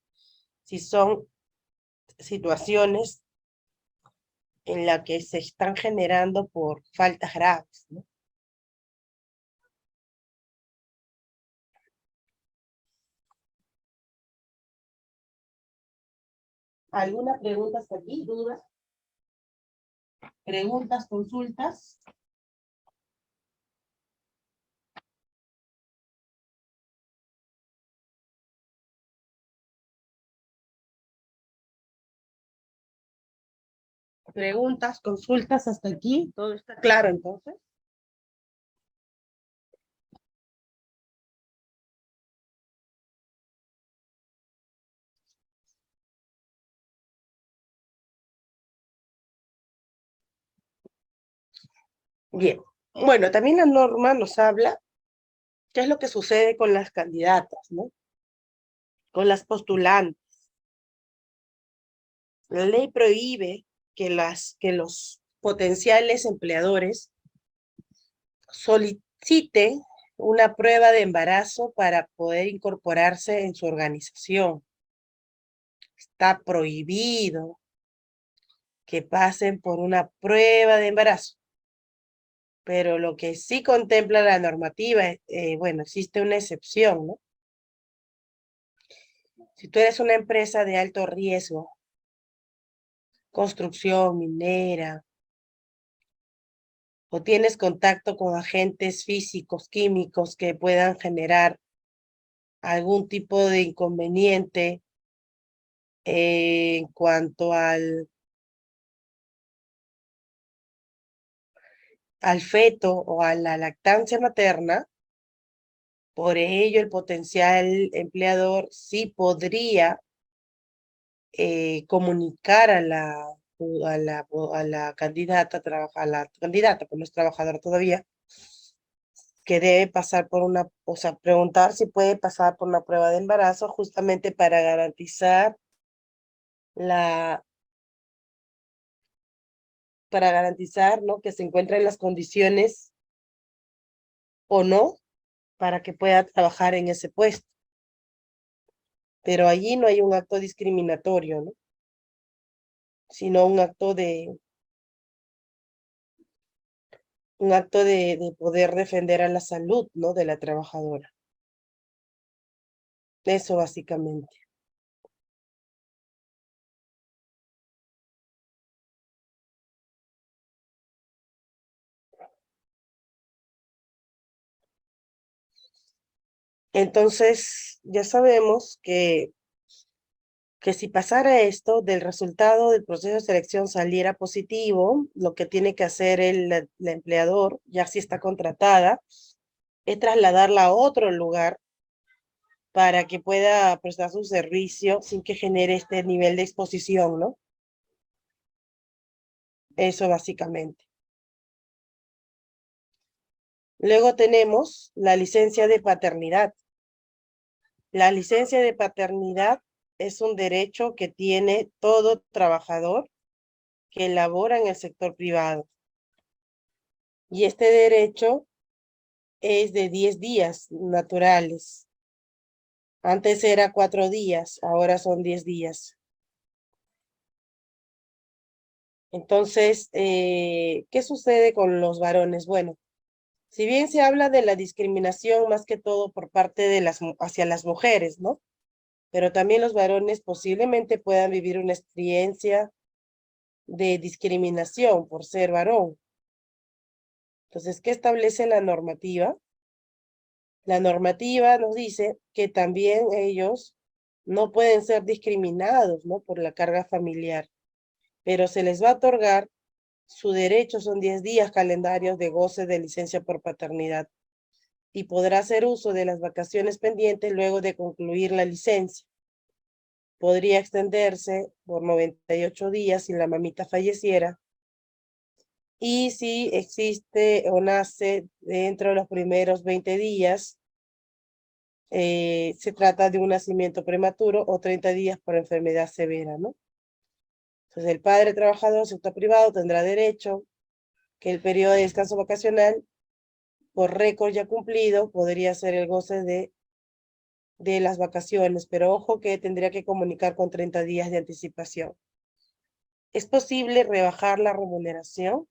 si son situaciones en las que se están generando por faltas graves, ¿no? ¿Alguna pregunta hasta aquí? ¿Dudas? ¿Preguntas, consultas? Preguntas, consultas hasta aquí. ¿Todo está claro entonces? Bien. Bueno, también la norma nos habla qué es lo que sucede con las candidatas, ¿no? Con las postulantes. La ley prohíbe que los potenciales empleadores soliciten una prueba de embarazo para poder incorporarse en su organización. Está prohibido que pasen por una prueba de embarazo. Pero lo que sí contempla la normativa, bueno, existe una excepción, ¿no? Si tú eres una empresa de alto riesgo, construcción, minera, o tienes contacto con agentes físicos, químicos que puedan generar algún tipo de inconveniente en cuanto al feto o a la lactancia materna, por ello el potencial empleador sí podría comunicar a la candidata, a la candidata, pues no es trabajadora todavía, que debe pasar por una, o sea, preguntar si puede pasar por una prueba de embarazo justamente la, para garantizar, ¿no? Que se encuentre en las condiciones o no para que pueda trabajar en ese puesto. Pero allí no hay un acto discriminatorio, ¿no? Sino un acto de poder defender a la salud, ¿no? De la trabajadora. Eso básicamente. Entonces, ya sabemos que si pasara esto, del resultado del proceso de selección saliera positivo, lo que tiene que hacer el empleador, ya si está contratada, es trasladarla a otro lugar para que pueda prestar su servicio sin que genere este nivel de exposición, ¿no? Eso básicamente. Luego tenemos la licencia de paternidad. La licencia de paternidad es un derecho que tiene todo trabajador que labora en el sector privado. Y este derecho es de 10 días naturales. Antes era 4 días, ahora son 10 días. Entonces, ¿qué sucede con los varones? Bueno, si bien se habla de la discriminación más que todo por parte de hacia las mujeres, ¿no? Pero también los varones posiblemente puedan vivir una experiencia de discriminación por ser varón. Entonces, ¿qué establece la normativa? La normativa nos dice que también ellos no pueden ser discriminados, ¿no? Por la carga familiar, pero se les va a otorgar su derecho, son 10 días calendarios de goce de licencia por paternidad y podrá hacer uso de las vacaciones pendientes luego de concluir la licencia. Podría extenderse por 98 días si la mamita falleciera y si existe o nace dentro de los primeros 20 días, se trata de un nacimiento prematuro o 30 días por enfermedad severa, ¿no? Entonces, el padre trabajador, sector privado, tendrá derecho que el periodo de descanso vacacional, por récord ya cumplido, podría ser el goce de las vacaciones, pero ojo que tendría que comunicar con 30 días de anticipación. ¿Es posible rebajar la remuneración?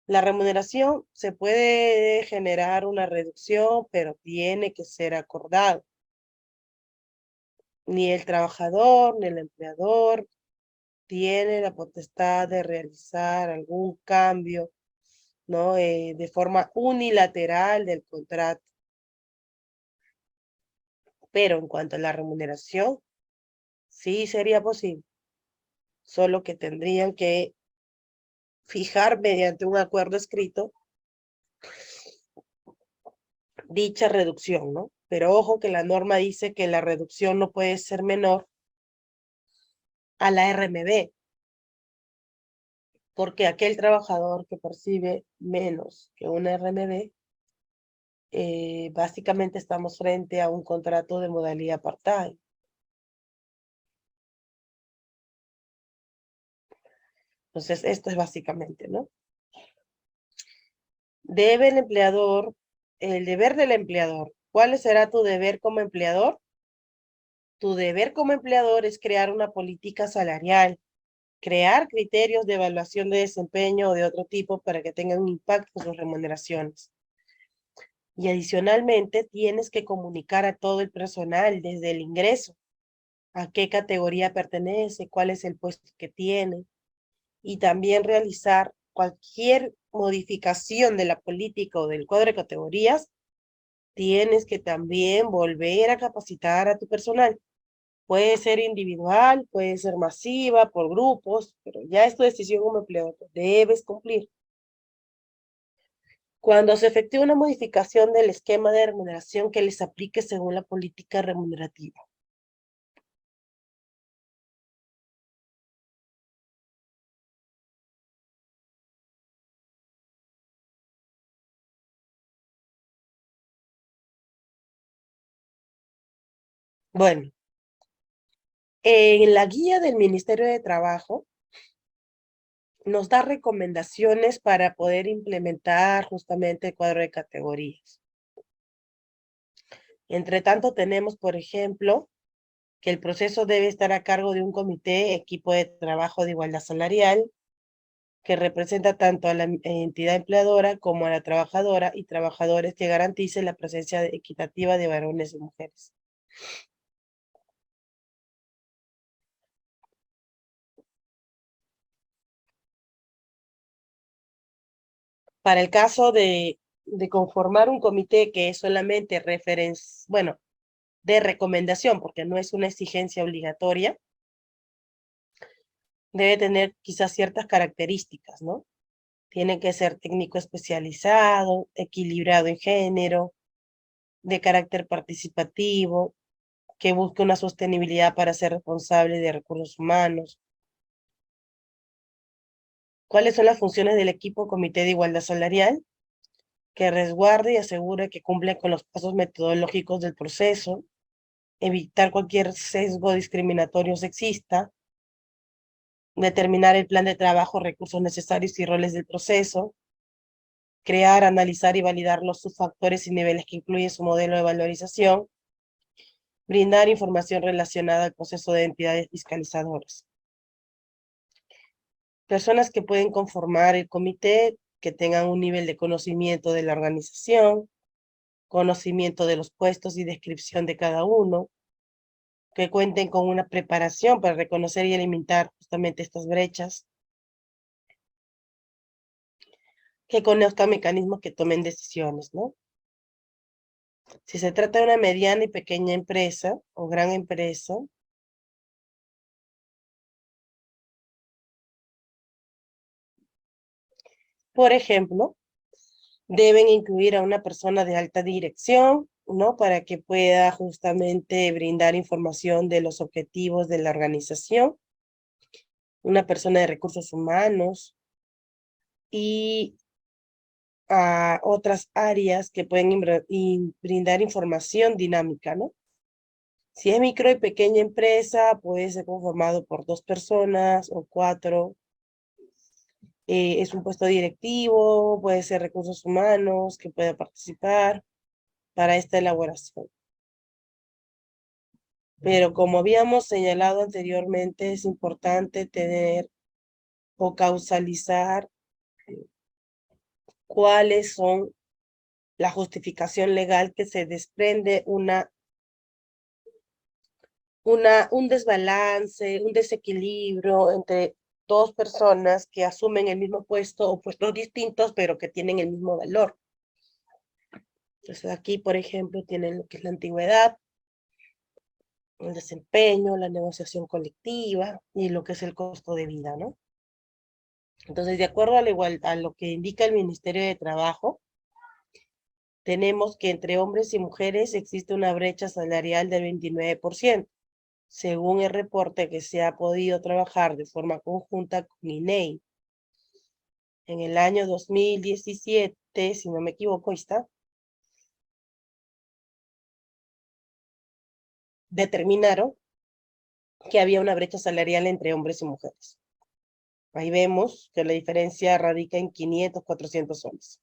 La remuneración se puede generar una reducción, pero tiene que ser acordado. Ni el trabajador ni el empleador tiene la potestad de realizar algún cambio, ¿no? De forma unilateral del contrato. Pero en cuanto a la remuneración, sí sería posible, solo que tendrían que fijar mediante un acuerdo escrito dicha reducción, ¿no? Pero ojo que la norma dice que la reducción no puede ser menor a la RMB, porque aquel trabajador que percibe menos que una RMB, básicamente estamos frente a un contrato de modalidad part-time. Entonces, esto es básicamente, ¿no? Debe el empleador, el deber del empleador. ¿Cuál será tu deber como empleador? Tu deber como empleador es crear una política salarial, crear criterios de evaluación de desempeño o de otro tipo para que tengan un impacto en sus remuneraciones. Y adicionalmente, tienes que comunicar a todo el personal desde el ingreso, a qué categoría pertenece, cuál es el puesto que tiene, y también realizar cualquier modificación de la política o del cuadro de categorías. Tienes que también volver a capacitar a tu personal. Puede ser individual, puede ser masiva, por grupos, pero ya es tu decisión como empleador, debes cumplir. Cuando se efectúe una modificación del esquema de remuneración que les aplique según la política remunerativa. Bueno, en la guía del Ministerio de Trabajo nos da recomendaciones para poder implementar justamente el cuadro de categorías. Entre tanto, tenemos, por ejemplo, que el proceso debe estar a cargo de un comité, equipo de trabajo de igualdad salarial, que representa tanto a la entidad empleadora como a la trabajadora y trabajadores que garanticen la presencia equitativa de varones y mujeres. Para el caso de conformar un comité que es solamente bueno, de recomendación, porque no es una exigencia obligatoria, debe tener quizás ciertas características, ¿no? Tiene que ser técnico especializado, equilibrado en género, de carácter participativo, que busque una sostenibilidad para ser responsable de recursos humanos. ¿Cuáles son las funciones del equipo Comité de Igualdad Salarial? Que resguarde y asegure que cumple con los pasos metodológicos del proceso, evitar cualquier sesgo discriminatorio o sexista, determinar el plan de trabajo, recursos necesarios y roles del proceso, crear, analizar y validar los subfactores y niveles que incluye su modelo de valorización, brindar información relacionada al proceso de entidades fiscalizadoras. Personas que pueden conformar el comité, que tengan un nivel de conocimiento de la organización, conocimiento de los puestos y descripción de cada uno, que cuenten con una preparación para reconocer y eliminar justamente estas brechas, que conozcan mecanismos que tomen decisiones, ¿no? Si se trata de una mediana y pequeña empresa o gran empresa, por ejemplo, deben incluir a una persona de alta dirección, ¿no? Para que pueda justamente brindar información de los objetivos de la organización, una persona de recursos humanos y a otras áreas que pueden brindar información dinámica, ¿no? Si es micro y pequeña empresa, puede ser conformado por 2 personas o 4. Es un puesto directivo, puede ser recursos humanos que pueda participar para esta elaboración. Pero como habíamos señalado anteriormente, es importante tener o causalizar cuáles son la justificación legal que se desprende un desbalance, un desequilibrio entre 2 personas que asumen el mismo puesto o puestos distintos, pero que tienen el mismo valor. Entonces aquí, por ejemplo, tienen lo que es la antigüedad, el desempeño, la negociación colectiva y lo que es el costo de vida, ¿no? Entonces, de acuerdo a lo que indica el Ministerio de Trabajo, tenemos que entre hombres y mujeres existe una brecha salarial del 29%, según el reporte que se ha podido trabajar de forma conjunta con INEI. En el año 2017, si no me equivoco, ahí está, determinaron que había una brecha salarial entre hombres y mujeres. Ahí vemos que la diferencia radica en 500, 400 soles.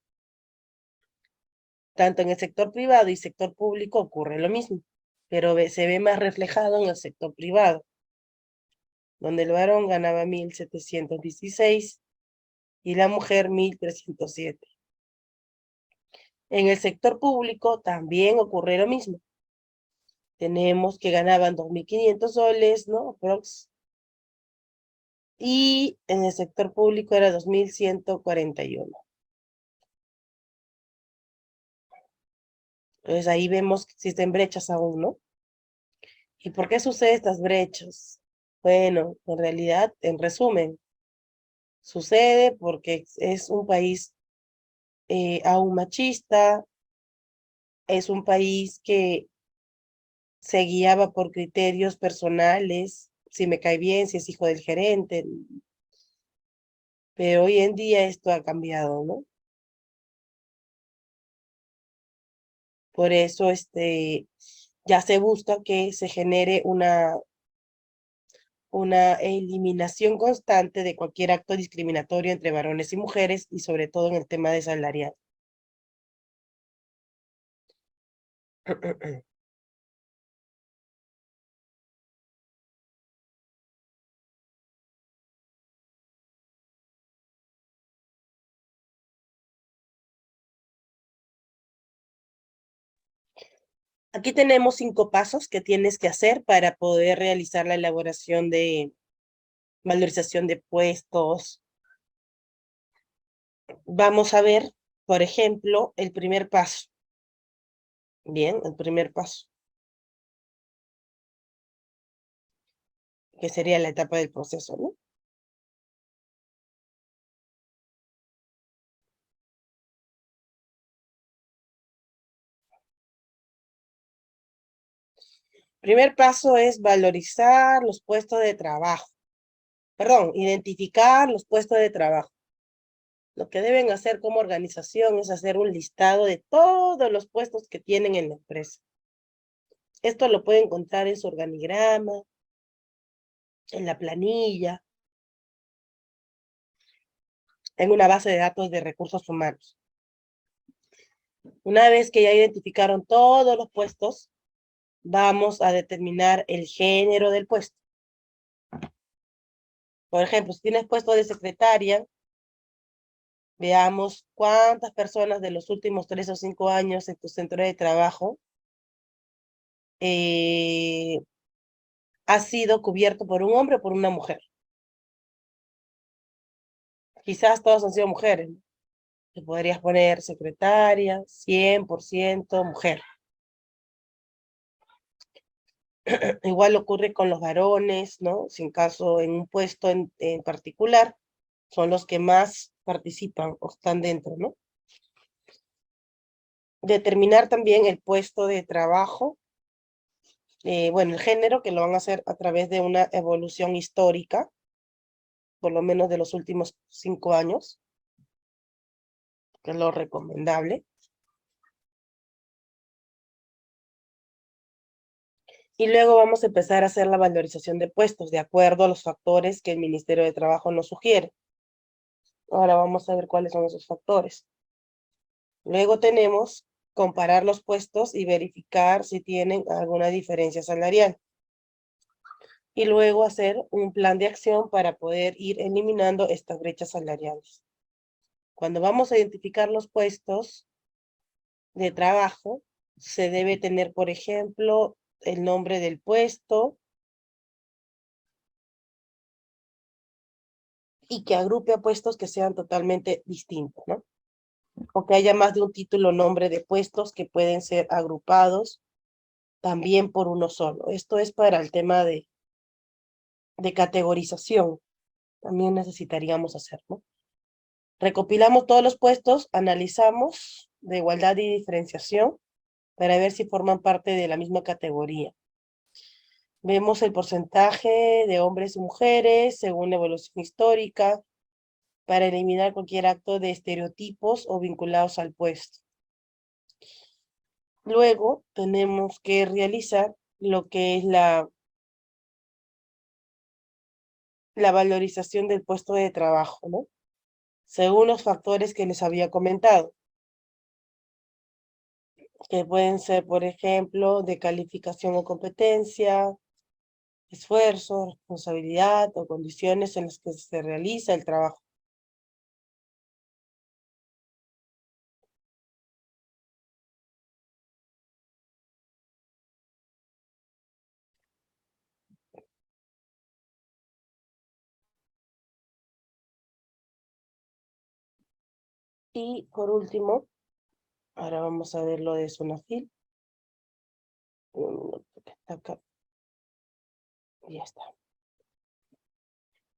Tanto en el sector privado y sector público ocurre lo mismo, pero se ve más reflejado en el sector privado, donde el varón ganaba 1.716 y la mujer 1.307. En el sector público también ocurre lo mismo. Tenemos que ganaban 2.500 soles, ¿no? Y en el sector público era 2.141. Entonces ahí vemos que existen brechas aún, ¿no? ¿Y por qué suceden estas brechas? Bueno, en realidad, en resumen, sucede porque es un país aún machista, es un país que se guiaba por criterios personales, si me cae bien, si es hijo del gerente, pero hoy en día esto ha cambiado, ¿no? Por eso ya se busca que se genere una eliminación constante de cualquier acto discriminatorio entre varones y mujeres y sobre todo en el tema de salarial. Aquí tenemos 5 pasos que tienes que hacer para poder realizar la elaboración de valorización de puestos. Vamos a ver, por ejemplo, el primer paso. Bien, el primer paso, que sería la etapa del proceso, ¿no? Primer paso es valorizar los puestos de trabajo. Perdón, identificar los puestos de trabajo. Lo que deben hacer como organización es hacer un listado de todos los puestos que tienen en la empresa. Esto lo pueden encontrar en su organigrama, en la planilla, en una base de datos de recursos humanos. Una vez que ya identificaron todos los puestos, vamos a determinar el género del puesto. Por ejemplo, si tienes puesto de secretaria, veamos cuántas personas de los últimos 3 o 5 años en tu centro de trabajo eh, ha sido cubierto por un hombre o por una mujer. Quizás todas han sido mujeres, ¿no? Te podrías poner secretaria, 100% mujer. Igual ocurre con los varones, ¿no? Si en caso, en un puesto en particular, son los que más participan o están dentro, ¿no? Determinar también el puesto de trabajo, bueno, el género, que lo van a hacer a través de una evolución histórica, por lo menos de los últimos 5 años, que es lo recomendable. Y luego vamos a empezar a hacer la valorización de puestos de acuerdo a los factores que el Ministerio de Trabajo nos sugiere. Ahora vamos a ver cuáles son esos factores. Luego tenemos comparar los puestos y verificar si tienen alguna diferencia salarial. Y luego hacer un plan de acción para poder ir eliminando estas brechas salariales. Cuando vamos a identificar los puestos de trabajo, se debe tener, por ejemplo, el nombre del puesto y que agrupe a puestos que sean totalmente distintos, ¿no? O que haya más de un título o nombre de puestos que pueden ser agrupados también por uno solo. Esto es para el tema de categorización. También necesitaríamos hacerlo. Recopilamos todos los puestos, analizamos de igualdad y diferenciación para ver si forman parte de la misma categoría. Vemos el porcentaje de hombres y mujeres según la evolución histórica para eliminar cualquier acto de estereotipos o vinculados al puesto. Luego tenemos que realizar lo que es la valorización del puesto de trabajo, ¿no? Según los factores que les había comentado, que pueden ser, por ejemplo, de calificación o competencia, esfuerzo, responsabilidad o condiciones en las que se realiza el trabajo. Y por último, ahora vamos a ver lo de Sunafil. Está acá. Ya está.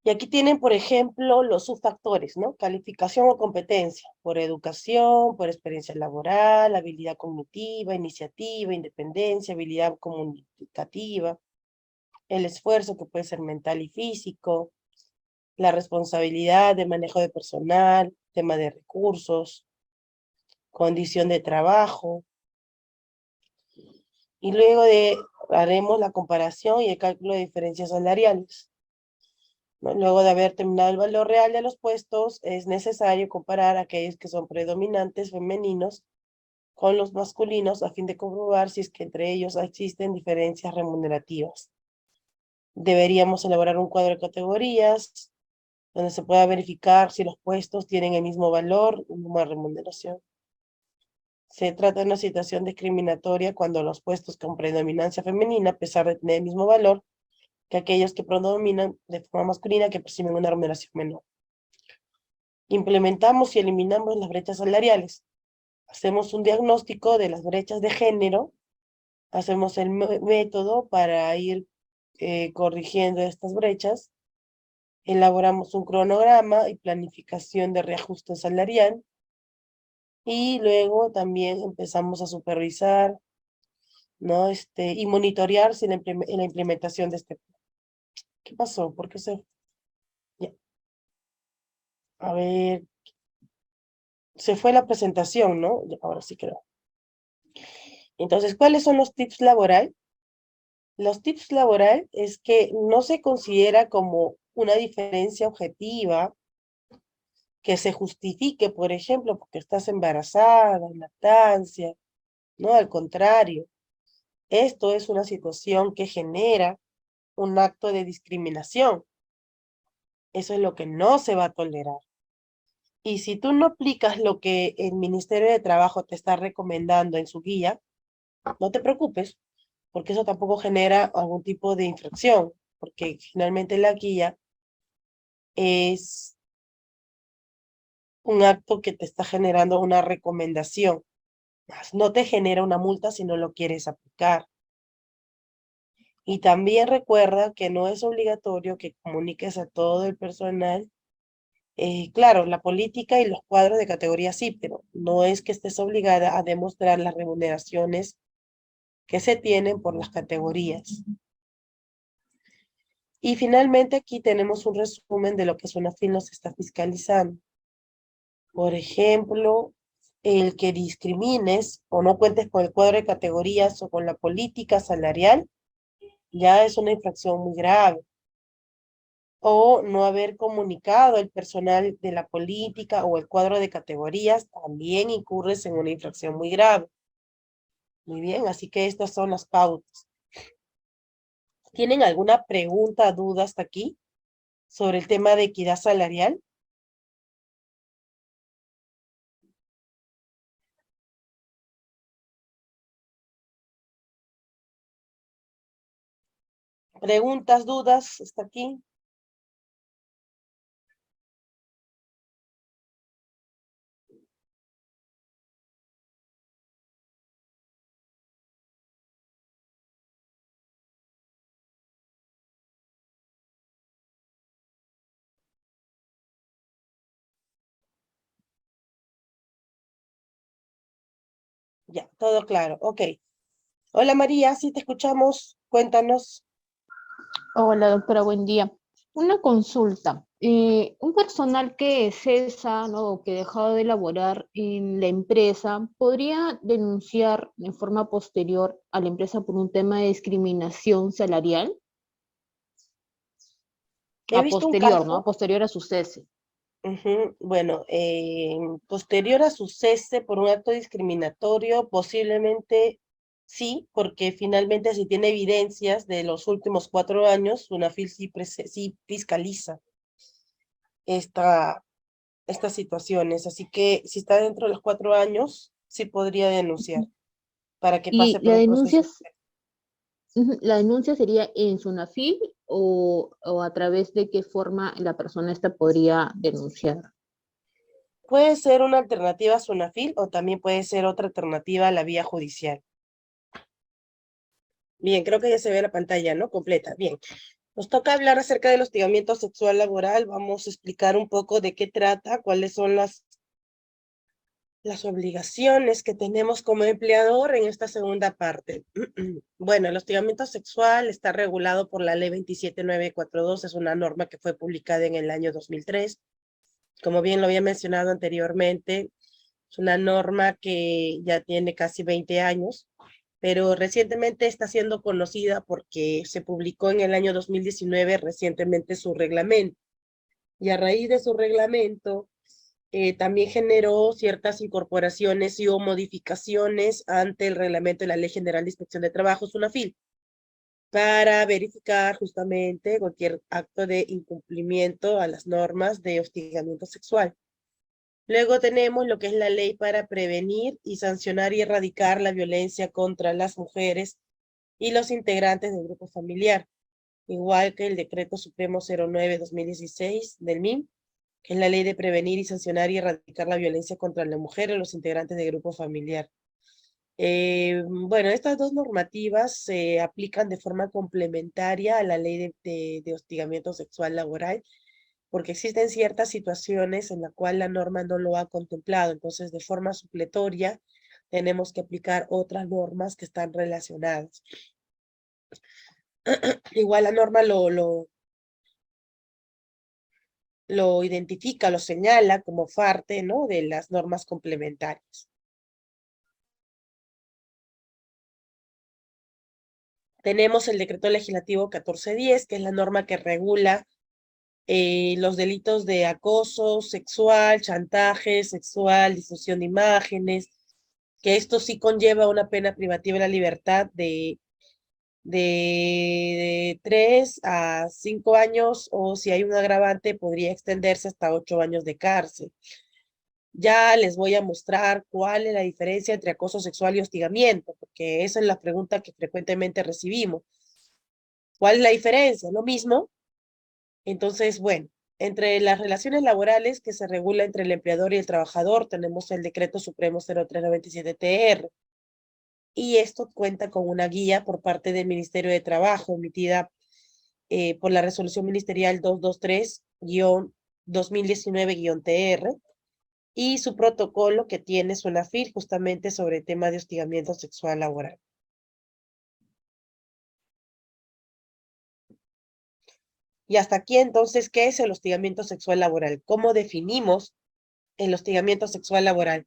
Y aquí tienen, por ejemplo, los subfactores, ¿no? Calificación o competencia, por educación, por experiencia laboral, habilidad cognitiva, iniciativa, independencia, habilidad comunicativa, el esfuerzo que puede ser mental y físico, la responsabilidad de manejo de personal, tema de recursos, condición de trabajo. Y luego haremos la comparación y el cálculo de diferencias salariales, ¿no? Luego de haber terminado el valor real de los puestos, es necesario comparar aquellos que son predominantes femeninos con los masculinos a fin de comprobar si es que entre ellos existen diferencias remunerativas. Deberíamos elaborar un cuadro de categorías donde se pueda verificar si los puestos tienen el mismo valor o misma remuneración. Se trata de una situación discriminatoria cuando los puestos con predominancia femenina, a pesar de tener el mismo valor que aquellos que predominan de forma masculina, que perciben una remuneración menor. Implementamos y eliminamos las brechas salariales. Hacemos un diagnóstico de las brechas de género, hacemos el método para ir corrigiendo estas brechas, elaboramos un cronograma y planificación de reajuste salarial, y luego también empezamos a supervisar, ¿no? Y monitorear si la implementación de este plan. ¿Qué pasó? ¿Por qué se...? Ya. A ver, se fue la presentación, ¿no? Ya, ahora sí creo. Entonces, ¿cuáles son los tips laboral? Los tips laboral es que no se considera como una diferencia objetiva que se justifique, por ejemplo, porque estás embarazada, en lactancia, ¿no? Al contrario, Esto es una situación que genera un acto de discriminación. Eso es lo que no se va a tolerar. Y si tú no aplicas lo que el Ministerio de Trabajo te está recomendando en su guía, no te preocupes, porque eso tampoco genera algún tipo de infracción, porque finalmente la guía es un acto que te está generando una recomendación. No te genera una multa si no lo quieres aplicar. Y también recuerda que no es obligatorio que comuniques a todo el personal. Claro, la política y los cuadros de categoría sí, pero no es que estés obligada a demostrar las remuneraciones que se tienen por las categorías. Y finalmente aquí tenemos un resumen de lo que SUNAFIL nos está fiscalizando. Por ejemplo, el que discrimines o no cuentes con el cuadro de categorías o con la política salarial ya es una infracción muy grave. O no haber comunicado el personal de la política o el cuadro de categorías también incurres en una infracción muy grave. Muy bien, así que estas son las pautas. ¿Tienen alguna pregunta, duda hasta aquí sobre el tema de equidad salarial? ¿Preguntas, dudas hasta aquí? Ya, todo claro. Ok. Hola María, sí te escuchamos. Cuéntanos. Hola, doctora, buen día. Una consulta. Un personal que cesa, ¿no? O que dejado de laborar en la empresa, ¿podría denunciar de forma posterior a la empresa por un tema de discriminación salarial? He A visto un posterior, ¿no? A caso. posterior a su cese. Ujú. Bueno, posterior a su cese por un acto discriminatorio, posiblemente sí, porque finalmente si tiene evidencias de los últimos 4 años, UNAFIL sí fiscaliza esta, estas situaciones. Así que si está dentro de los 4 años, sí podría denunciar para que pase ¿Y por un proceso. la denuncia sería en SUNAFIL o a través de qué forma la persona esta podría denunciar? Puede ser una alternativa a SUNAFIL o también puede ser otra alternativa a la vía judicial. Bien, creo que ya se ve la pantalla, ¿no? Completa. Bien. Nos toca hablar acerca del hostigamiento sexual laboral. Vamos a explicar un poco de qué trata, cuáles son las obligaciones que tenemos como empleador en esta segunda parte. Bueno, el hostigamiento sexual está regulado por la ley 27942, es una norma que fue publicada en el año 2003. Como bien lo había mencionado anteriormente, es una norma que ya tiene casi 20 años, pero recientemente está siendo conocida porque se publicó en el año 2019 recientemente su reglamento. Y a raíz de su reglamento, también generó ciertas incorporaciones y o modificaciones ante el reglamento de la Ley General de Inspección de Trabajo, SUNAFIL, para verificar justamente cualquier acto de incumplimiento a las normas de hostigamiento sexual. Luego tenemos lo que es la ley para prevenir y sancionar y erradicar la violencia contra las mujeres y los integrantes del grupo familiar, igual que el Decreto Supremo 09/2016 del MIM, que es la ley de prevenir y sancionar y erradicar la violencia contra la mujer y los integrantes del grupo familiar. Bueno, estas dos normativas se aplican de forma complementaria a la ley de hostigamiento sexual laboral, porque existen ciertas situaciones en las cuales la norma no lo ha contemplado. Entonces, de forma supletoria, tenemos que aplicar otras normas que están relacionadas. Igual la norma lo identifica, lo señala como parte, ¿no?, de las normas complementarias. Tenemos el decreto legislativo 1410, que es la norma que regula los delitos de acoso sexual, chantaje sexual, difusión de imágenes, que esto sí conlleva una pena privativa de la libertad de 3 a 5 años, o si hay un agravante, podría extenderse hasta 8 años de cárcel. Ya les voy a mostrar cuál es la diferencia entre acoso sexual y hostigamiento, porque esa es la pregunta que frecuentemente recibimos. ¿Cuál es la diferencia? ¿Lo mismo? Entonces, bueno, entre las relaciones laborales que se regula entre el empleador y el trabajador, tenemos el Decreto Supremo 0397-TR, y esto cuenta con una guía por parte del Ministerio de Trabajo, emitida por la Resolución Ministerial 223-2019-TR, y su protocolo que tiene su ANAFIR justamente sobre el tema de hostigamiento sexual laboral. Y hasta aquí entonces, ¿qué es el hostigamiento sexual laboral? ¿Cómo definimos el hostigamiento sexual laboral?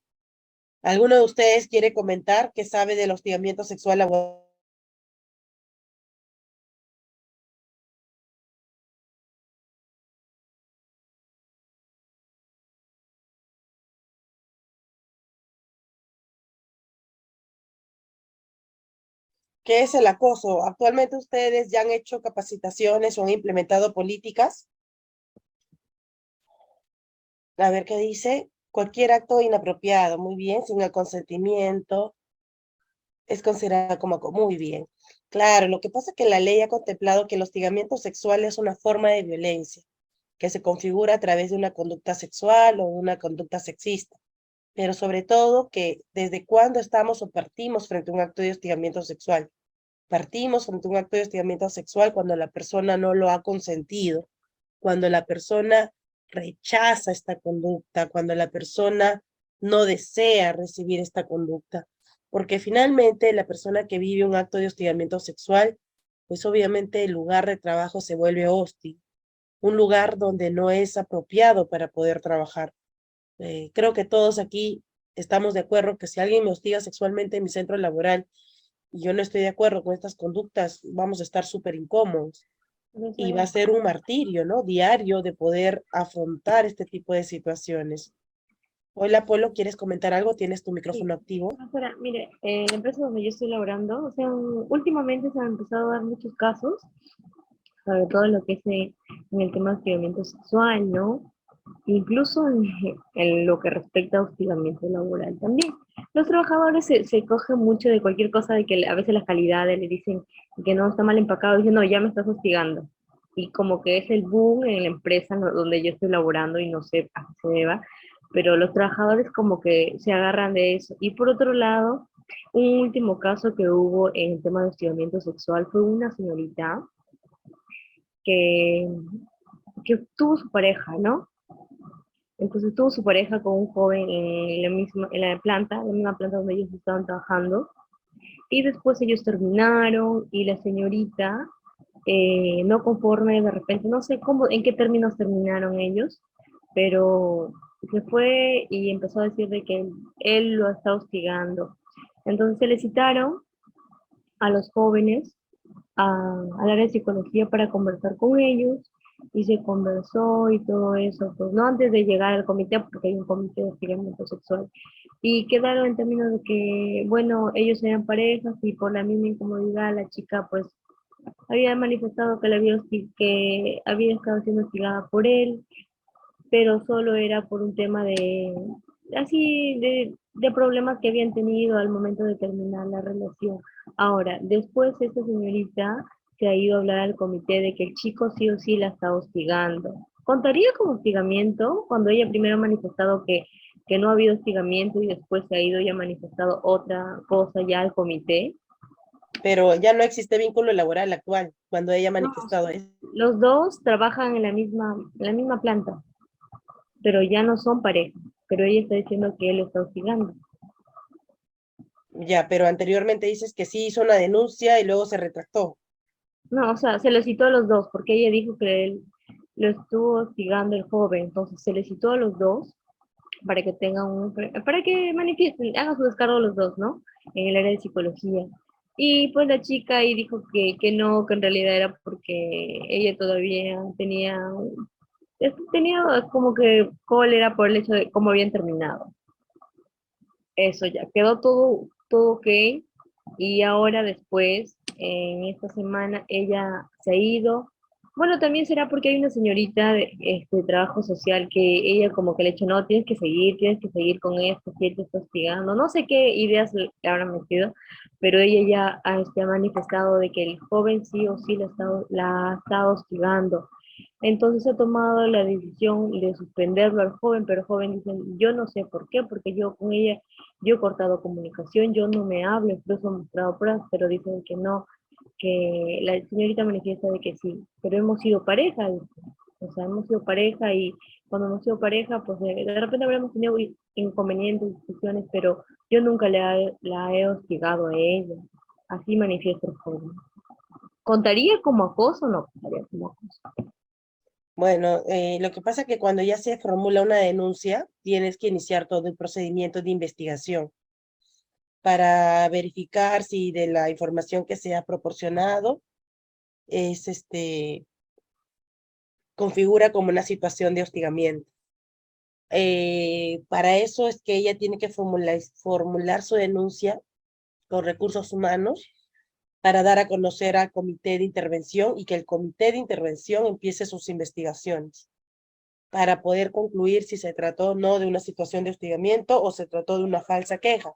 ¿Alguno de ustedes quiere comentar qué sabe del hostigamiento sexual laboral? ¿Qué es el acoso? Actualmente ustedes ya han hecho capacitaciones o han implementado políticas. A ver qué dice. Cualquier acto inapropiado, muy bien, sin el consentimiento, es considerado como muy bien. Claro, lo que pasa es que la ley ha contemplado que el hostigamiento sexual es una forma de violencia que se configura a través de una conducta sexual o una conducta sexista, pero sobre todo que desde cuándo estamos o partimos frente a un acto de hostigamiento sexual. Partimos frente a un acto de hostigamiento sexual cuando la persona no lo ha consentido, cuando la persona rechaza esta conducta, cuando la persona no desea recibir esta conducta, porque finalmente la persona que vive un acto de hostigamiento sexual, pues obviamente el lugar de trabajo se vuelve hostil, un lugar donde no es apropiado para poder trabajar. Creo que todos aquí estamos de acuerdo que si alguien me hostiga sexualmente en mi centro laboral y yo no estoy de acuerdo con estas conductas, vamos a estar súper incómodos y va a ser un martirio, ¿no? Diario de poder afrontar este tipo de situaciones. Hola, Polo, ¿quieres comentar algo? ¿Tienes tu Sí, micrófono activo? profesora, mire, en la empresa donde yo estoy laborando, o sea, últimamente se han empezado a dar muchos casos, sobre todo lo que es en el tema de hostigamiento sexual, ¿no? Incluso en lo que respecta a hostigamiento laboral también. Los trabajadores se cogen mucho de cualquier cosa, de que a veces las calidades le dicen que no está mal empacado, dicen, no, ya me estás hostigando. Y como que es el boom en la empresa donde yo estoy laborando y no sé a qué se deba, pero los trabajadores como que se agarran de eso. Y por otro lado, un último caso que hubo en el tema de hostigamiento sexual fue una señorita que, que tuvo su pareja, ¿no? Entonces tuvo su pareja con un joven en la misma planta donde ellos estaban trabajando. Y después ellos terminaron y la señorita, no conforme, de repente, no sé cómo, en qué términos terminaron ellos, pero se fue y empezó a decir de que él lo está hostigando. Entonces se le citaron a los jóvenes al área de psicología para conversar con ellos y se conversó y todo eso, pues no antes de llegar al comité, porque hay un comité de hostigamiento sexual, y quedaron en términos de que, bueno, ellos eran parejas y por la misma incomodidad la chica pues había manifestado que había estado siendo hostigada por él, pero solo era por un tema de problemas que habían tenido al momento de terminar la relación. Ahora, después esta señorita se ha ido a hablar al comité de que el chico sí o sí la está hostigando. ¿Contaría como hostigamiento cuando ella primero ha manifestado que no ha habido hostigamiento y después se ha ido y ha manifestado otra cosa ya al comité? Pero ya no existe vínculo laboral actual cuando ella ha No, manifestado eso. los dos trabajan en la misma planta, pero ya no son pareja, pero ella está diciendo que él está hostigando. Ya, pero anteriormente dices que sí hizo una denuncia y luego se retractó. No, o sea, se le citó a los dos, porque ella dijo que él lo estuvo hostigando el joven, entonces se le citó a los dos para que tengan para que manifiesten, hagan su descargo los dos, ¿no? En el área de psicología. Y pues la chica ahí dijo que no, que en realidad era porque ella todavía tenía como que cólera por el hecho de cómo habían terminado. eso ya, quedó todo ok. Y ahora después, en esta semana, ella se ha ido. Bueno, también será porque hay una señorita de trabajo social que ella como que le ha dicho, no, tienes que seguir con esto, que te está hostigando. No sé qué ideas le habrán metido, pero ella ya ha manifestado de que el joven sí o sí la ha estado hostigando. Entonces ha tomado la decisión de suspenderlo al joven, pero el joven dice, yo no sé por qué, porque yo con ella, yo he cortado comunicación, yo no me hablo, incluso he mostrado pruebas, pero dicen que no, que la señorita manifiesta de que sí, pero hemos sido pareja, dice. O sea, hemos sido pareja y cuando hemos sido pareja, pues de repente habremos tenido inconvenientes, discusiones, pero yo nunca la he hostigado a ella. Así manifiesta el joven. ¿Contaría como acoso o no contaría como acoso? Bueno, lo que pasa es que cuando ya se formula una denuncia, tienes que iniciar todo el procedimiento de investigación para verificar si de la información que se ha proporcionado es configura como una situación de hostigamiento. Para eso es que ella tiene que formular su denuncia con recursos humanos para dar a conocer al comité de intervención y que el comité de intervención empiece sus investigaciones para poder concluir si se trató o no de una situación de hostigamiento o se trató de una falsa queja,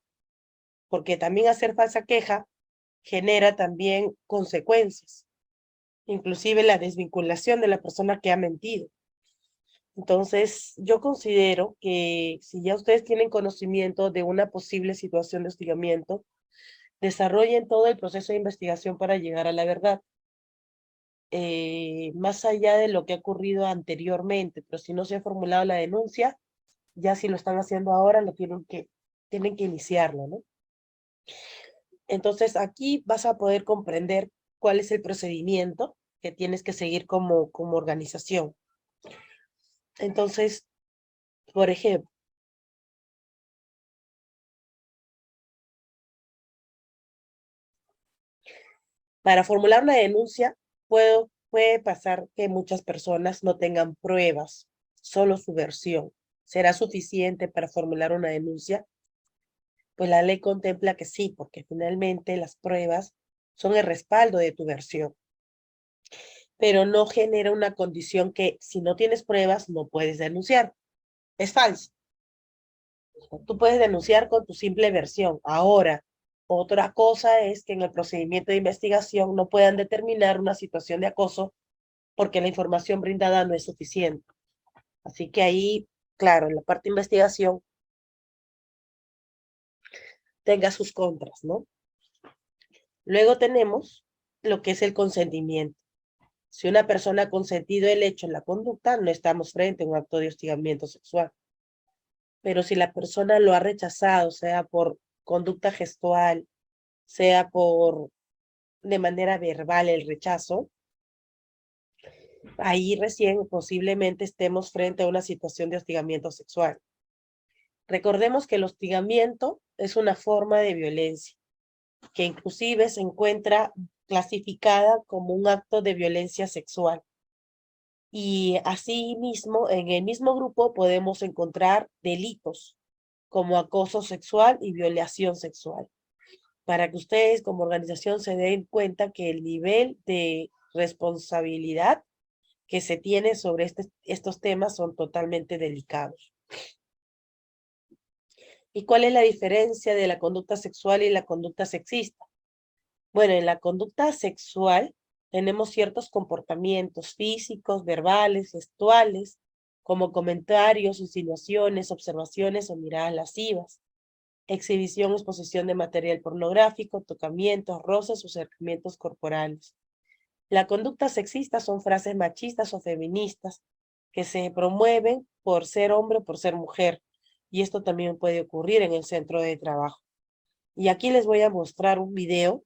porque también hacer falsa queja genera también consecuencias, inclusive la desvinculación de la persona que ha mentido. Entonces, yo considero que si ya ustedes tienen conocimiento de una posible situación de hostigamiento, desarrollen todo el proceso de investigación para llegar a la verdad. Más allá de lo que ha ocurrido anteriormente, pero si no se ha formulado la denuncia, ya si lo están haciendo ahora, tienen que iniciarlo, ¿no? Entonces, aquí vas a poder comprender cuál es el procedimiento que tienes que seguir como organización. Entonces, por ejemplo, para formular una denuncia, puede pasar que muchas personas no tengan pruebas, solo su versión. ¿Será suficiente para formular una denuncia? Pues la ley contempla que sí, porque finalmente las pruebas son el respaldo de tu versión, pero no genera una condición que si no tienes pruebas no puedes denunciar. Es falso. Tú puedes denunciar con tu simple versión. Ahora, otra cosa es que en el procedimiento de investigación no puedan determinar una situación de acoso porque la información brindada no es suficiente. Así que ahí, claro, en la parte de investigación tenga sus contras, ¿no? Luego tenemos lo que es el consentimiento. Si una persona ha consentido el hecho en la conducta, no estamos frente a un acto de hostigamiento sexual. Pero si la persona lo ha rechazado, sea por conducta gestual, sea por de manera verbal el rechazo, ahí recién posiblemente estemos frente a una situación de hostigamiento sexual. Recordemos que el hostigamiento es una forma de violencia que inclusive se encuentra clasificada como un acto de violencia sexual. Y asimismo, en el mismo grupo podemos encontrar delitos como acoso sexual y violación sexual, para que ustedes como organización se den cuenta que el nivel de responsabilidad que se tiene sobre estos temas son totalmente delicados. ¿Y cuál es la diferencia de la conducta sexual y la conducta sexista? Bueno, en la conducta sexual tenemos ciertos comportamientos físicos, verbales, gestuales, como comentarios, insinuaciones, observaciones o miradas lascivas, exhibición o exposición de material pornográfico, tocamientos, roces o acercamientos corporales. La conducta sexista son frases machistas o feministas que se promueven por ser hombre o por ser mujer, y esto también puede ocurrir en el centro de trabajo. Y aquí les voy a mostrar un video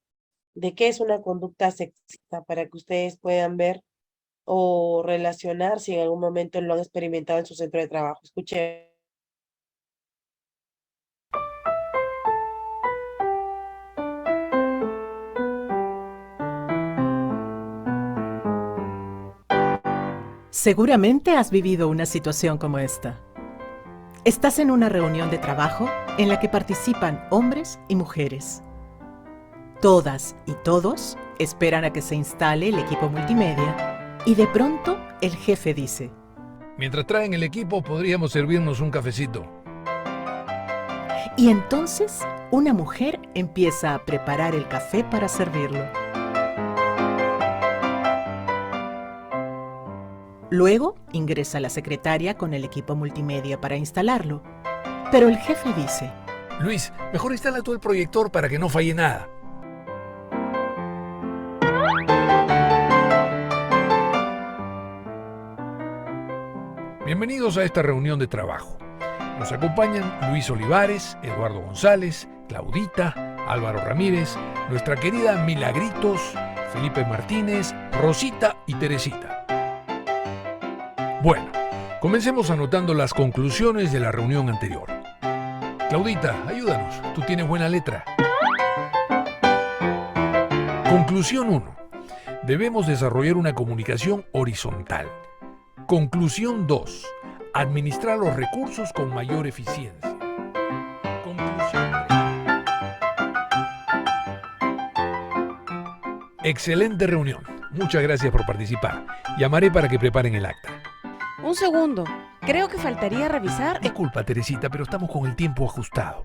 de qué es una conducta sexista para que ustedes puedan ver o relacionar si en algún momento lo han experimentado en su centro de trabajo. Escuchen. Seguramente has vivido una situación como esta. Estás en una reunión de trabajo en la que participan hombres y mujeres. Todas y todos esperan a que se instale el equipo multimedia y de pronto el jefe dice: Mientras traen el equipo, podríamos servirnos un cafecito. Y entonces una mujer empieza a preparar el café para servirlo. Luego ingresa la secretaria con el equipo multimedia para instalarlo. Pero el jefe dice: Luis, mejor instala tú el proyector para que no falle nada. Bienvenidos a esta reunión de trabajo. Nos acompañan Luis Olivares, Eduardo González, Claudita, Álvaro Ramírez, nuestra querida Milagritos, Felipe Martínez, Rosita y Teresita. Bueno, comencemos anotando las conclusiones de la reunión anterior. Claudita, ayúdanos, tú tienes buena letra. Conclusión 1. Debemos desarrollar una comunicación horizontal. Conclusión 2. Administrar los recursos con mayor eficiencia. Conclusión 3. Excelente reunión. Muchas gracias por participar. Llamaré para que preparen el acta. Un segundo. Creo que faltaría revisar... Disculpa, Teresita, pero estamos con el tiempo ajustado.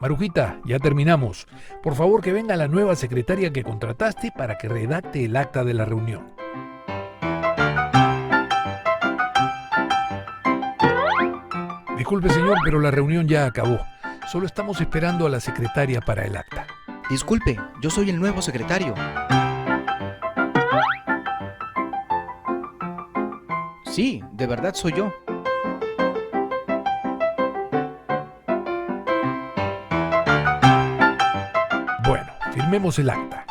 Marujita, ya terminamos. Por favor, que venga la nueva secretaria que contrataste para que redacte el acta de la reunión. Disculpe, señor, pero la reunión ya acabó. Solo estamos esperando a la secretaria para el acta. Disculpe, yo soy el nuevo secretario. Sí, de verdad soy yo. Bueno, firmemos el acta.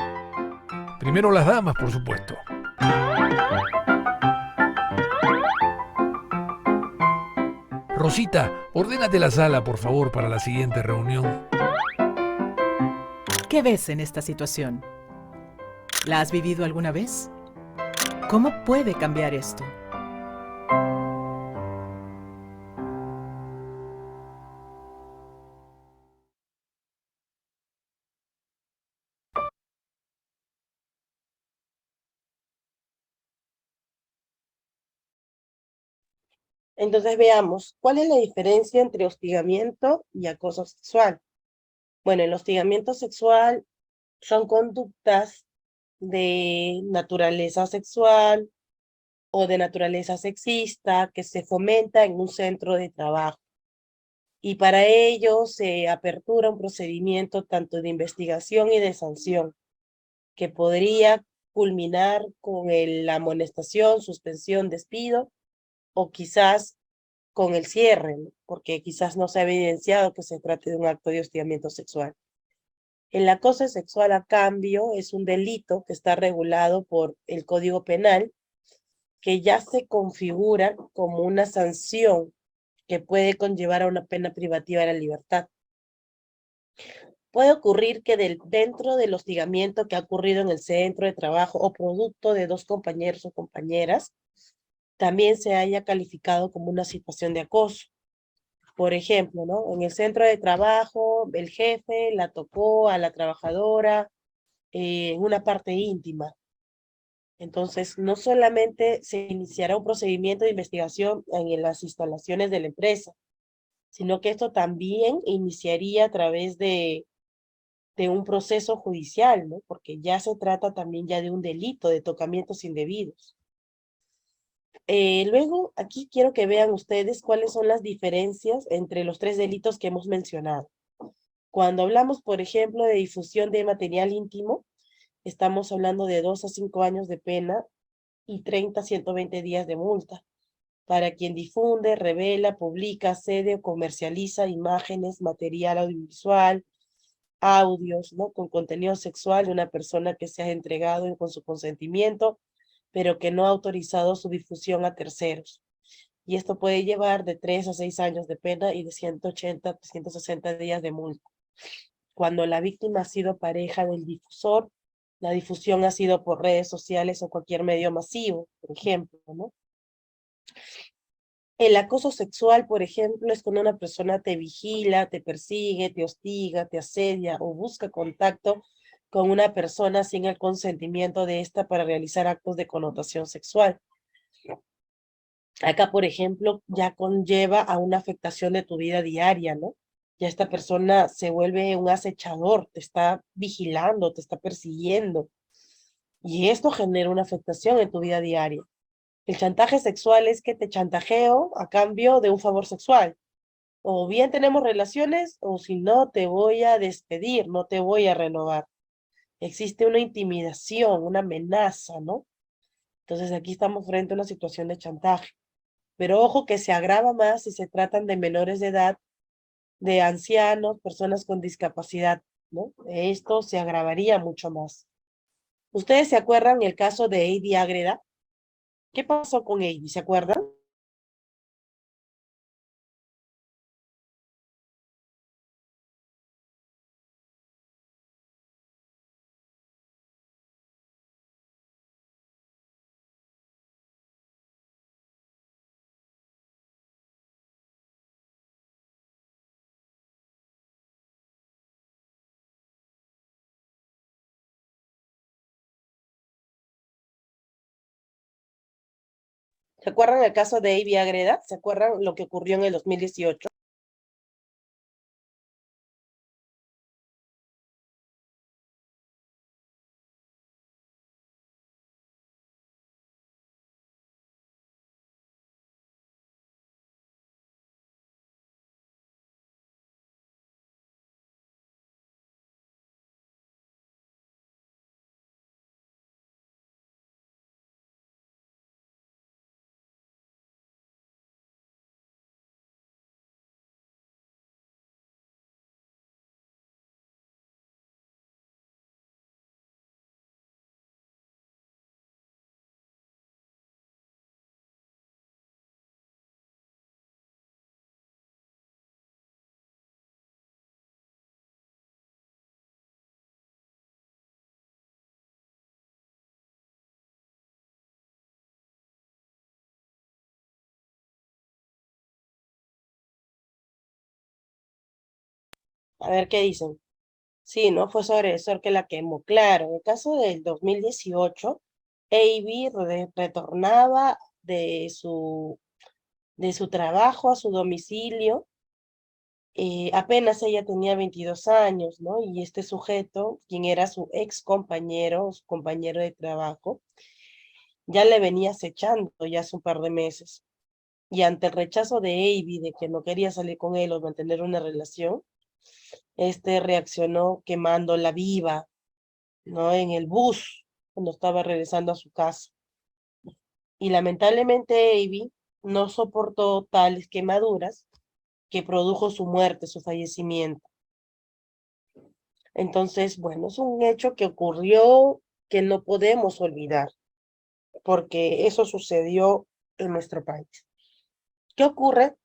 Primero las damas, por supuesto. Rosita, ordénate la sala, por favor, para la siguiente reunión. ¿Qué ves en esta situación? ¿La has vivido alguna vez? ¿Cómo puede cambiar esto? Entonces veamos, ¿cuál es la diferencia entre hostigamiento y acoso sexual? Bueno, el hostigamiento sexual son conductas de naturaleza sexual o de naturaleza sexista que se fomenta en un centro de trabajo. Y para ello se apertura un procedimiento tanto de investigación y de sanción, que podría culminar con la amonestación, suspensión, despido, o quizás con el cierre, ¿no? Porque quizás no se ha evidenciado que se trate de un acto de hostigamiento sexual. El acoso sexual, a cambio, es un delito que está regulado por el Código Penal, que ya se configura como una sanción que puede conllevar a una pena privativa de la libertad. Puede ocurrir que dentro del hostigamiento que ha ocurrido en el centro de trabajo o producto de dos compañeros o compañeras, también se haya calificado como una situación de acoso. Por ejemplo, ¿no? En el centro de trabajo, el jefe la tocó a la trabajadora en una parte íntima. Entonces, no solamente se iniciará un procedimiento de investigación en las instalaciones de la empresa, sino que esto también iniciaría a través de un proceso judicial, ¿no? Porque ya se trata también ya de un delito de tocamientos indebidos. Luego, aquí quiero que vean ustedes cuáles son las diferencias entre los tres delitos que hemos mencionado. Cuando hablamos, por ejemplo, de difusión de material íntimo, estamos hablando de 2 a 5 años de pena y 30 a 120 días de multa para quien difunde, revela, publica, cede o comercializa imágenes, material audiovisual, audios, ¿no? Con contenido sexual de una persona que se ha entregado con su consentimiento, pero que no ha autorizado su difusión a terceros. Y esto puede llevar de 3 a 6 años de pena y de 180 a 360 días de multa. Cuando la víctima ha sido pareja del difusor, la difusión ha sido por redes sociales o cualquier medio masivo, por ejemplo, ¿no? El acoso sexual, por ejemplo, es cuando una persona te vigila, te persigue, te hostiga, te asedia o busca contacto con una persona sin el consentimiento de ésta para realizar actos de connotación sexual. Acá, por ejemplo, ya conlleva a una afectación de tu vida diaria, ¿no? Ya esta persona se vuelve un acechador, te está vigilando, te está persiguiendo. Y esto genera una afectación en tu vida diaria. El chantaje sexual es que te chantajeo a cambio de un favor sexual. O bien tenemos relaciones, o si no, te voy a despedir, no te voy a renovar. Existe una intimidación, una amenaza, ¿no? Entonces aquí estamos frente a una situación de chantaje. Pero ojo que se agrava más si se tratan de menores de edad, de ancianos, personas con discapacidad, ¿no? Esto se agravaría mucho más. ¿Ustedes se acuerdan el caso de Heidi Ágreda? ¿Qué pasó con Heidi? ¿Se acuerdan? ¿Se acuerdan el caso de Heidi Ágreda? ¿Se acuerdan lo que ocurrió en el 2018? A ver qué dicen. Sí, ¿no? Fue su agresor que la quemó. Claro, en el caso del 2018, Ivy retornaba de su trabajo a su domicilio. Apenas ella tenía 22 años, ¿no? Y este sujeto, quien era su ex compañero, su compañero de trabajo, ya le venía acechando ya hace un par de meses. Y ante el rechazo de Ivy de que no quería salir con él o mantener una relación, este reaccionó quemándola viva, ¿no? En el bus, cuando estaba regresando a su casa. Y lamentablemente Ivy no soportó tales quemaduras que produjo su muerte, su fallecimiento. Entonces, bueno, es un hecho que ocurrió que no podemos olvidar, porque eso sucedió en nuestro país. ¿Qué ocurre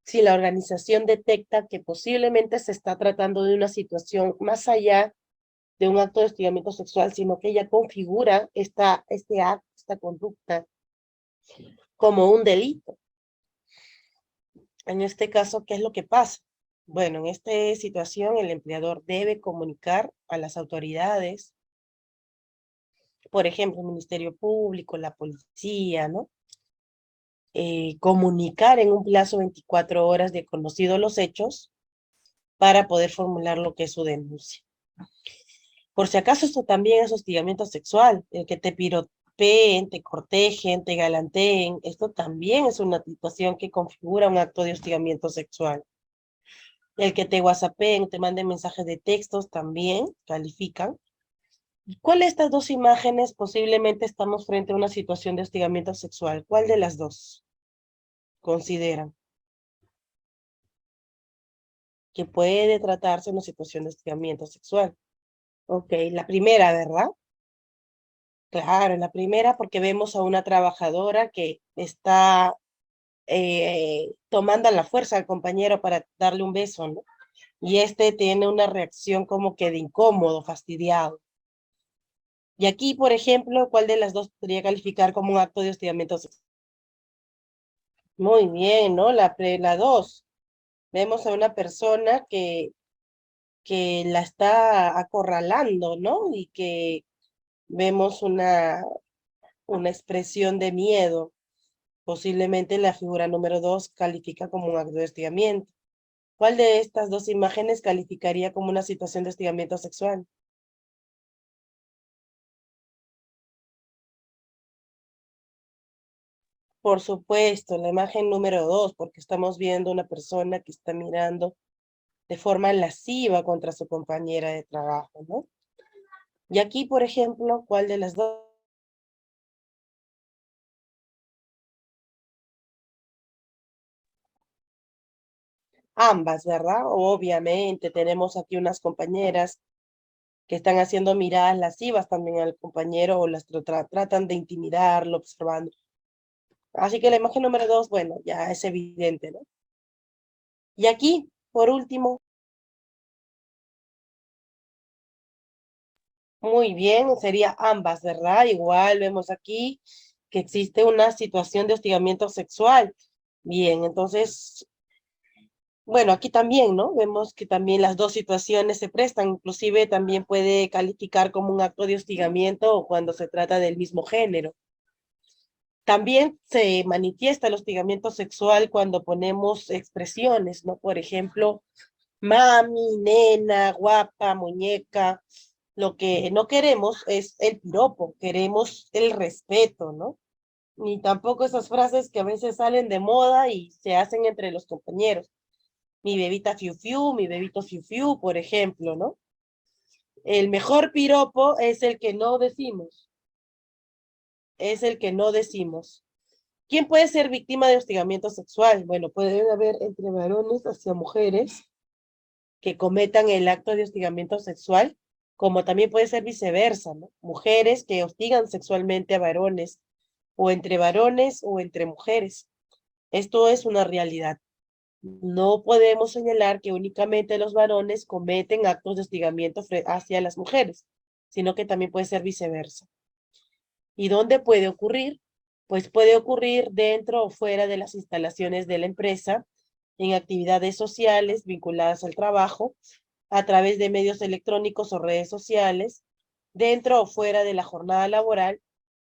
si la organización detecta que posiblemente se está tratando de una situación más allá de un acto de hostigamiento sexual, sino que ella configura este acto, esta conducta como un delito? En este caso, ¿qué es lo que pasa? Bueno, en esta situación el empleador debe comunicar a las autoridades, por ejemplo, el Ministerio Público, la policía, ¿no? Comunicar en un plazo de 24 horas de conocidos los hechos para poder formular lo que es su denuncia. Por si acaso, esto también es hostigamiento sexual, el que te piropeen, te cortejen, te galanteen, esto también es una situación que configura un acto de hostigamiento sexual. El que te whatsappeen, te manden mensajes de textos también califican. ¿Cuál de estas dos imágenes posiblemente estamos frente a una situación de hostigamiento sexual? ¿Cuál de las dos consideran que puede tratarse de una situación de hostigamiento sexual? Ok, la primera, ¿verdad? Claro, la primera porque vemos a una trabajadora que está tomando a la fuerza al compañero para darle un beso, ¿no? Y este tiene una reacción como que de incómodo, fastidiado. Y aquí, por ejemplo, ¿cuál de las dos podría calificar como un acto de hostigamiento sexual? Muy bien, ¿no? La dos. Vemos a una persona que la está acorralando, ¿no? Y que vemos una expresión de miedo. Posiblemente la figura número dos califica como un acto de hostigamiento. ¿Cuál de estas dos imágenes calificaría como una situación de hostigamiento sexual? Por supuesto, la imagen número dos, porque estamos viendo una persona que está mirando de forma lasciva contra su compañera de trabajo, ¿no? Y aquí, por ejemplo, ¿cuál de las dos? Ambas, ¿verdad? Obviamente, tenemos aquí unas compañeras que están haciendo miradas lascivas también al compañero o las tratan de intimidarlo, observando. Así que la imagen número dos, bueno, ya es evidente, ¿no? Y aquí, por último, muy bien, sería ambas, ¿verdad? Igual vemos aquí que existe una situación de hostigamiento sexual. Bien, entonces, bueno, aquí también, ¿no? Vemos que también las dos situaciones se prestan, inclusive también puede calificar como un acto de hostigamiento o cuando se trata del mismo género. También se manifiesta el hostigamiento sexual cuando ponemos expresiones, ¿no? Por ejemplo, mami, nena, guapa, muñeca. Lo que no queremos es el piropo, queremos el respeto, ¿no? Ni tampoco esas frases que a veces salen de moda y se hacen entre los compañeros. Mi bebita fiu fiu, mi bebito fiu fiu, por ejemplo, ¿no? El mejor piropo es el que no decimos, es el que no decimos. ¿Quién puede ser víctima de hostigamiento sexual? Bueno, puede haber entre varones hacia mujeres que cometan el acto de hostigamiento sexual, como también puede ser viceversa, ¿no? Mujeres que hostigan sexualmente a varones, o entre varones o entre mujeres. Esto es una realidad. No podemos señalar que únicamente los varones cometen actos de hostigamiento hacia las mujeres, sino que también puede ser viceversa. ¿Y dónde puede ocurrir? Pues puede ocurrir dentro o fuera de las instalaciones de la empresa, en actividades sociales vinculadas al trabajo, a través de medios electrónicos o redes sociales, dentro o fuera de la jornada laboral,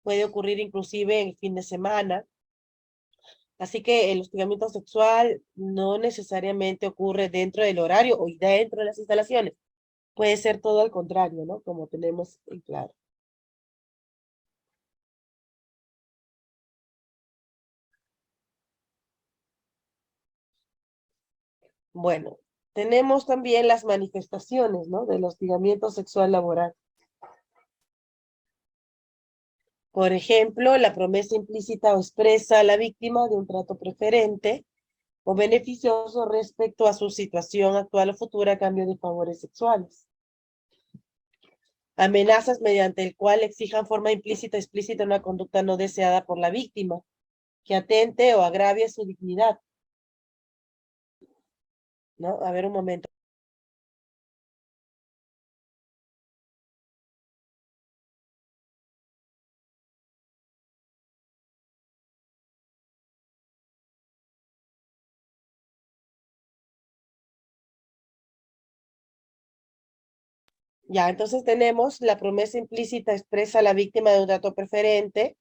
puede ocurrir inclusive en el fin de semana. Así que el hostigamiento sexual no necesariamente ocurre dentro del horario o dentro de las instalaciones. Puede ser todo al contrario, ¿no? Como tenemos en claro. Bueno, tenemos también las manifestaciones, ¿no? Del hostigamiento sexual laboral. Por ejemplo, la promesa implícita o expresa a la víctima de un trato preferente o beneficioso respecto a su situación actual o futura a cambio de favores sexuales. Amenazas mediante el cual exijan forma implícita o explícita una conducta no deseada por la víctima, que atente o agravie su dignidad. ¿No? A ver un momento. Ya, entonces tenemos la promesa implícita expresa a la víctima de un trato preferente,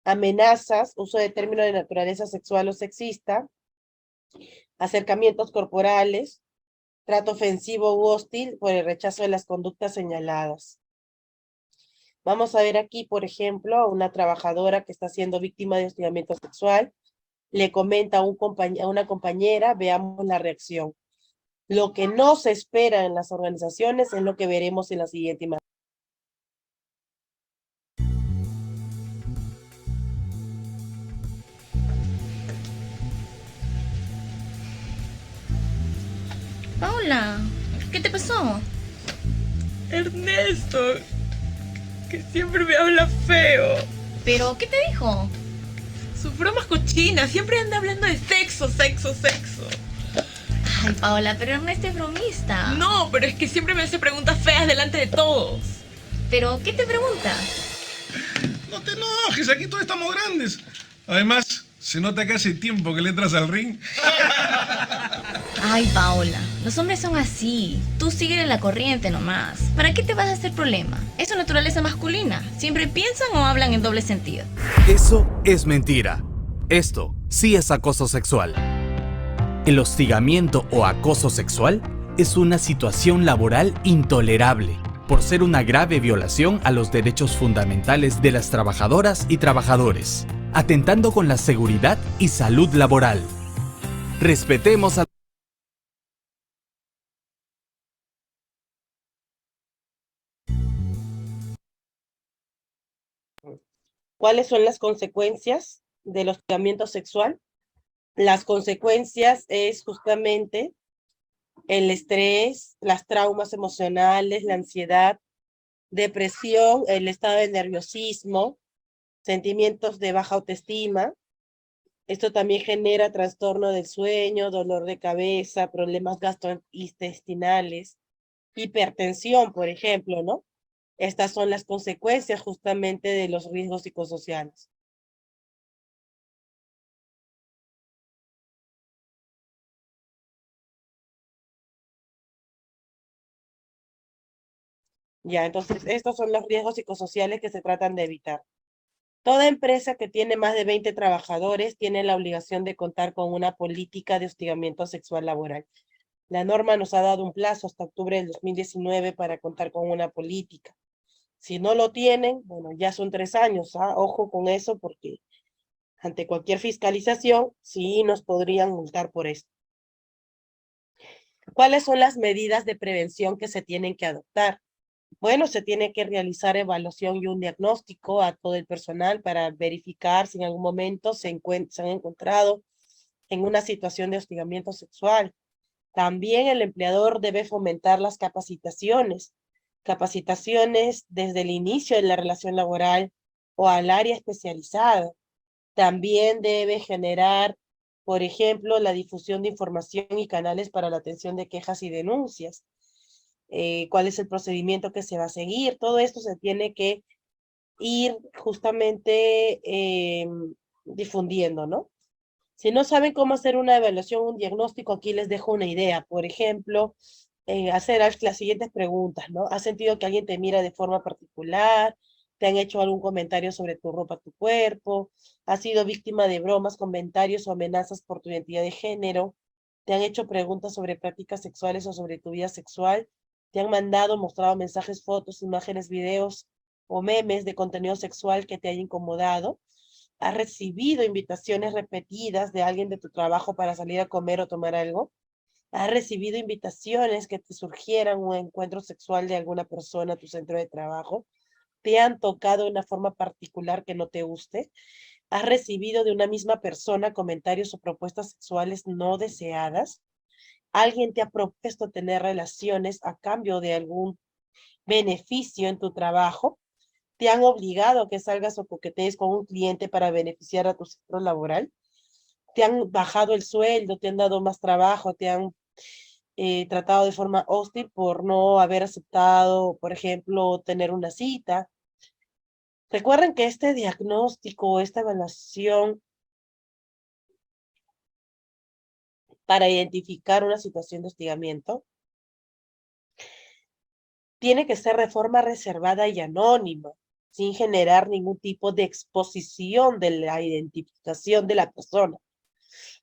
amenazas, uso de términos de naturaleza sexual o sexista, acercamientos corporales, trato ofensivo u hostil por el rechazo de las conductas señaladas. Vamos a ver aquí, por ejemplo, a una trabajadora que está siendo víctima de hostigamiento sexual, le comenta a una compañera, veamos la reacción. Lo que no se espera en las organizaciones es lo que veremos en la siguiente imagen. Paula, ¿qué te pasó? Ernesto, que siempre me habla feo. ¿Pero qué te dijo? Sus bromas cochinas, siempre anda hablando de sexo, sexo, sexo. Ay, Paola, pero Ernesto es bromista. No, pero es que siempre me hace preguntas feas delante de todos. ¿Pero qué te pregunta? No te enojes, aquí todos estamos grandes. Además, Se nota que hace tiempo que le entras al ring. Ay, Paola, los hombres son así. Tú síguele la corriente nomás. ¿Para qué te vas a hacer problema? Es su naturaleza masculina. Siempre piensan o hablan en doble sentido. Eso es mentira. Esto sí es acoso sexual. El hostigamiento o acoso sexual es una situación laboral intolerable, por ser una grave violación a los derechos fundamentales de las trabajadoras y trabajadores, atentando con la seguridad y salud laboral. Respetemos a... ¿Cuáles son las consecuencias del hostigamiento sexual? Las consecuencias es justamente el estrés, las traumas emocionales, la ansiedad, depresión, el estado de nerviosismo, sentimientos de baja autoestima. Esto también genera trastorno del sueño, dolor de cabeza, problemas gastrointestinales, hipertensión, por ejemplo, ¿no? Estas son las consecuencias justamente de los riesgos psicosociales. Ya, entonces estos son los riesgos psicosociales que se tratan de evitar. Toda empresa que tiene más de 20 trabajadores tiene la obligación de contar con una política de hostigamiento sexual laboral. La norma nos ha dado un plazo hasta octubre del 2019 para contar con una política. Si no lo tienen, bueno, ya son 3 años, ¿ah? Ojo con eso porque ante cualquier fiscalización, sí nos podrían multar por esto. ¿Cuáles son las medidas de prevención que se tienen que adoptar? Bueno, se tiene que realizar evaluación y un diagnóstico a todo el personal para verificar si en algún momento se han encontrado en una situación de hostigamiento sexual. También el empleador debe fomentar las capacitaciones desde el inicio de la relación laboral o al área especializada. También debe generar, por ejemplo, la difusión de información y canales para la atención de quejas y denuncias. Cuál es el procedimiento que se va a seguir. Todo esto se tiene que ir justamente difundiendo, ¿no? Si no saben cómo hacer una evaluación, un diagnóstico, aquí les dejo una idea. Por ejemplo, hacer las siguientes preguntas, ¿no? ¿Has sentido que alguien te mira de forma particular? ¿Te han hecho algún comentario sobre tu ropa, tu cuerpo? ¿Has sido víctima de bromas, comentarios o amenazas por tu identidad de género? ¿Te han hecho preguntas sobre prácticas sexuales o sobre tu vida sexual? ¿Te han mostrado mensajes, fotos, imágenes, videos o memes de contenido sexual que te haya incomodado? ¿Has recibido invitaciones repetidas de alguien de tu trabajo para salir a comer o tomar algo? ¿Has recibido invitaciones que te surgieran un encuentro sexual de alguna persona a tu centro de trabajo? ¿Te han tocado de una forma particular que no te guste? ¿Has recibido de una misma persona comentarios o propuestas sexuales no deseadas? ¿Alguien te ha propuesto tener relaciones a cambio de algún beneficio en tu trabajo? ¿Te han obligado a que salgas o coquetees con un cliente para beneficiar a tu sector laboral? ¿Te han bajado el sueldo? ¿Te han dado más trabajo? ¿Te han tratado de forma hostil por no haber aceptado, por ejemplo, tener una cita? Recuerden que este diagnóstico, esta evaluación para identificar una situación de hostigamiento tiene que ser de forma reservada y anónima, sin generar ningún tipo de exposición de la identificación de la persona.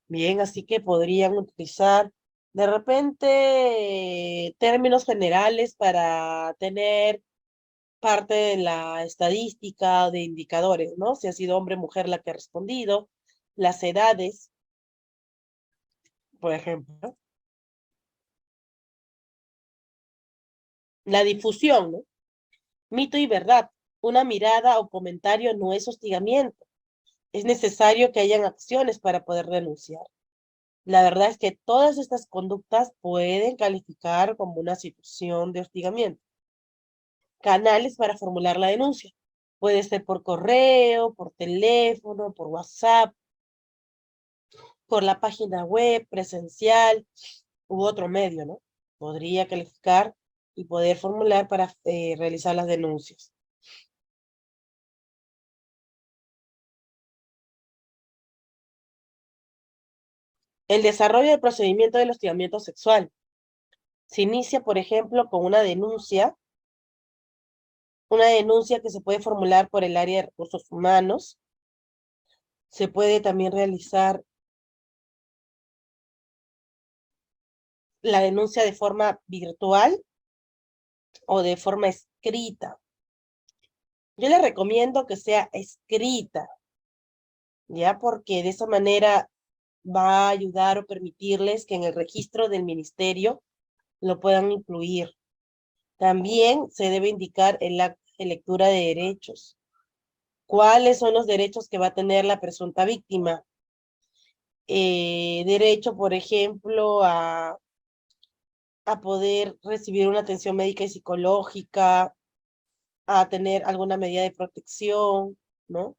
Bien, así que podrían utilizar de repente términos generales para tener parte de la estadística de indicadores, ¿no? Si ha sido hombre o mujer la que ha respondido, las edades, por ejemplo. La difusión, ¿no? Mito y verdad. Una mirada o comentario no es hostigamiento. Es necesario que hayan acciones para poder denunciar. La verdad es que todas estas conductas pueden calificar como una situación de hostigamiento. Canales para formular la denuncia. Puede ser por correo, por teléfono, por WhatsApp, por la página web, presencial u otro medio, ¿no? Podría calificar y poder formular para realizar las denuncias. El desarrollo del procedimiento del hostigamiento sexual. Se inicia, por ejemplo, con una denuncia que se puede formular por el área de recursos humanos. Se puede también realizar la denuncia de forma virtual o de forma escrita. Yo les recomiendo que sea escrita, ¿ya? Porque de esa manera va a ayudar o permitirles que en el registro del ministerio lo puedan incluir. También se debe indicar el acta de lectura de derechos. ¿Cuáles son los derechos que va a tener la presunta víctima? Derecho, por ejemplo, a poder recibir una atención médica y psicológica, a tener alguna medida de protección, ¿no?